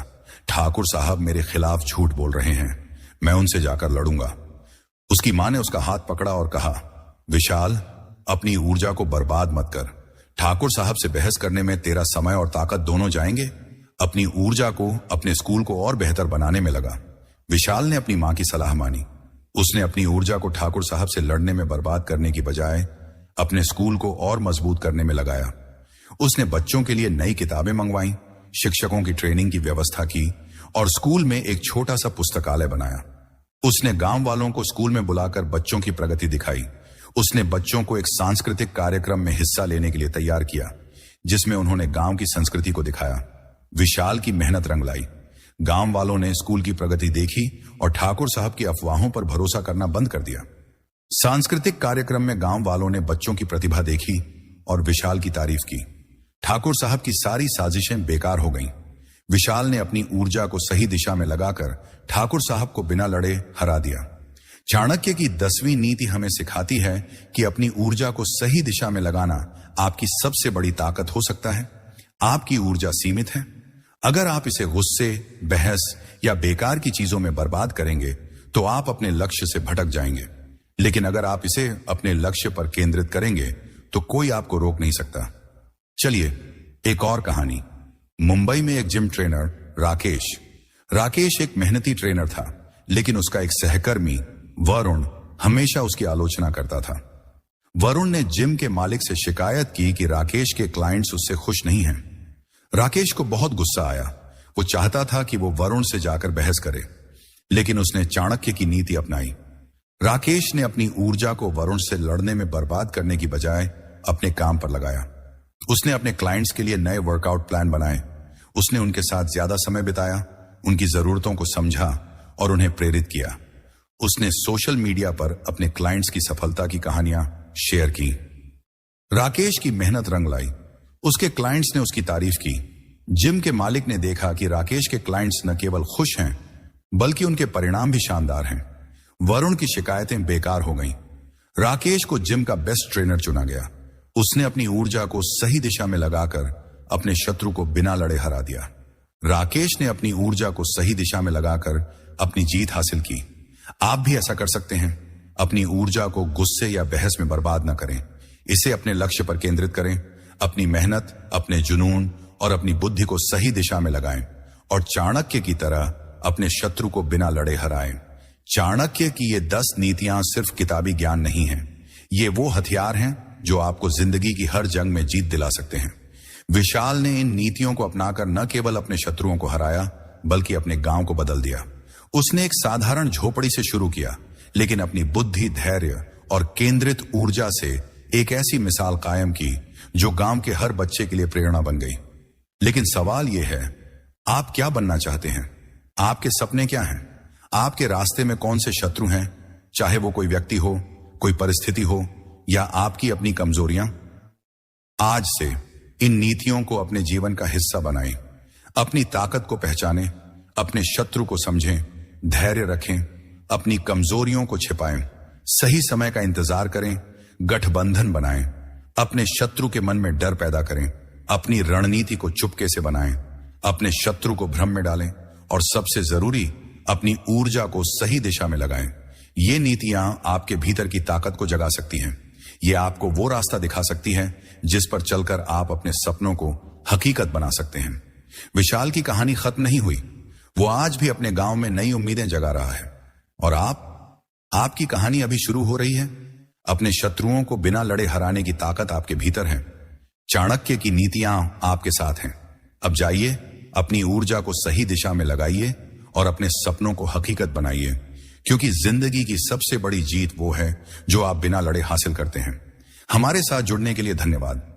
ठाकुर साहब मेरे खिलाफ झूठ बोल रहे हैं। मैं उनसे जाकर लड़ूंगा। उसकी मां ने उसका हाथ पकड़ा और कहा, विशाल, अपनी ऊर्जा को बर्बाद मत कर। ठाकुर साहब से बहस करने में तेरा समय और ताकत दोनों जाएंगे। अपनी ऊर्जा को अपने स्कूल को और बेहतर बनाने में लगा। विशाल ने अपनी मां की सलाह मानी। उसने अपनी ऊर्जा को ठाकुर साहब से लड़ने में बर्बाद करने की बजाय अपने स्कूल को और मजबूत करने में लगाया। उसने बच्चों के लिए नई किताबें मंगवाई, शिक्षकों की ट्रेनिंग की व्यवस्था की और स्कूल में एक छोटा सा पुस्तकालय बनाया। उसने गांव वालों को स्कूल में बुलाकर बच्चों की प्रगति दिखाई। उसने बच्चों को एक सांस्कृतिक कार्यक्रम में हिस्सा लेने के लिए तैयार किया, जिसमें उन्होंने गांव की संस्कृति को दिखाया। विशाल की मेहनत रंग लाई। गांव वालों ने स्कूल की प्रगति देखी और ठाकुर साहब की अफवाहों पर भरोसा करना बंद कर दिया। सांस्कृतिक कार्यक्रम में गांव वालों ने बच्चों की प्रतिभा देखी और विशाल की तारीफ की। ठाकुर साहब की सारी साजिशें बेकार हो गईं। विशाल ने अपनी ऊर्जा को सही दिशा में लगाकर ठाकुर साहब को बिना लड़े हरा दिया। चाणक्य की 10वीं नीति हमें सिखाती है कि अपनी ऊर्जा को सही दिशा में लगाना आपकी सबसे बड़ी ताकत हो सकता है। आपकी ऊर्जा सीमित है। अगर आप इसे गुस्से, बहस या बेकार की चीजों में बर्बाद करेंगे तो आप अपने लक्ष्य से भटक जाएंगे, लेकिन अगर आप इसे अपने लक्ष्य पर केंद्रित करेंगे तो कोई आपको रोक नहीं सकता। चलिए एक और कहानी। मुंबई में एक जिम ट्रेनर राकेश एक मेहनती ट्रेनर था, लेकिन उसका एक सहकर्मी वरुण हमेशा उसकी आलोचना करता था। वरुण ने जिम के मालिक से शिकायत की कि राकेश के क्लाइंट्स उससे खुश नहीं हैं। राकेश को बहुत गुस्सा आया। वो चाहता था कि वो वरुण से जाकर बहस करे, लेकिन उसने चाणक्य की नीति अपनाई। राकेश ने अपनी ऊर्जा को वरुण से लड़ने में बर्बाद करने की बजाय अपने काम पर लगाया। उसने अपने क्लाइंट्स के लिए नए वर्कआउट प्लान बनाए। उसने उनके साथ ज्यादा समय बिताया, उनकी जरूरतों को समझा और उन्हें प्रेरित किया। उसने सोशल मीडिया पर अपने क्लाइंट्स की सफलता की कहानियां शेयर की। राकेश की मेहनत रंग लाई। उसके क्लाइंट्स ने उसकी तारीफ की। जिम के मालिक ने देखा कि राकेश के क्लाइंट्स न केवल खुश हैं, बल्कि उनके परिणाम भी शानदार हैं। वरुण की शिकायतें बेकार हो गईं। राकेश को जिम का बेस्ट ट्रेनर चुना गया। उसने अपनी ऊर्जा को सही दिशा में लगाकर अपने शत्रु को बिना लड़े हरा दिया। राकेश ने अपनी ऊर्जा को सही दिशा में लगाकर अपनी जीत हासिल की। आप भी ऐसा कर सकते हैं। अपनी ऊर्जा को गुस्से या बहस में बर्बाद न करें। इसे अपने लक्ष्य पर केंद्रित करें। अपनी मेहनत, अपने जुनून और अपनी बुद्धि को सही दिशा में लगाएं और चाणक्य की तरह अपने शत्रु को बिना लड़े हराएं। चाणक्य की ये 10 नीतियां सिर्फ किताबी ज्ञान नहीं हैं। ये वो हथियार हैं जो आपको जिंदगी की हर जंग में जीत दिला सकते हैं। विशाल ने इन नीतियों को अपनाकर न केवल अपने शत्रुओं को हराया, बल्कि अपने गांव को बदल दिया। उसने एक साधारण झोपड़ी से शुरू किया, लेकिन अपनी बुद्धि, धैर्य और केंद्रित ऊर्जा से एक ऐसी मिसाल कायम की जो गांव के हर बच्चे के लिए प्रेरणा बन गई। लेकिन सवाल यह है, आप क्या बनना चाहते हैं? आपके सपने क्या हैं? आपके रास्ते में कौन से शत्रु हैं, चाहे वो कोई व्यक्ति हो, कोई परिस्थिति हो या आपकी अपनी कमजोरियां? आज से इन नीतियों को अपने जीवन का हिस्सा बनाएं। अपनी ताकत को पहचानें, अपने शत्रु को समझें, धैर्य रखें, अपनी कमजोरियों को छिपाएं, सही समय का इंतजार करें, गठबंधन बनाएं, अपने शत्रु के मन में डर पैदा करें, अपनी रणनीति को चुपके से बनाएं, अपने शत्रु को भ्रम में डालें और सबसे जरूरी अपनी ऊर्जा को सही दिशा में लगाएं। ये नीतियां आपके भीतर की ताकत को जगा सकती हैं। ये आपको वो रास्ता दिखा सकती है जिस पर चलकर आप अपने सपनों को हकीकत बना सकते हैं। विशाल की कहानी खत्म नहीं हुई। वो आज भी अपने गांव में नई उम्मीदें जगा रहा है और आपकी कहानी अभी शुरू हो रही है। अपने शत्रुओं को बिना लड़े हराने की ताकत आपके भीतर है। चाणक्य की नीतियां आपके साथ हैं। अब जाइए, अपनी ऊर्जा को सही दिशा में लगाइए और अपने सपनों को हकीकत बनाइए, क्योंकि जिंदगी की सबसे बड़ी जीत वो है जो आप बिना लड़े हासिल करते हैं। हमारे साथ जुड़ने के लिए धन्यवाद।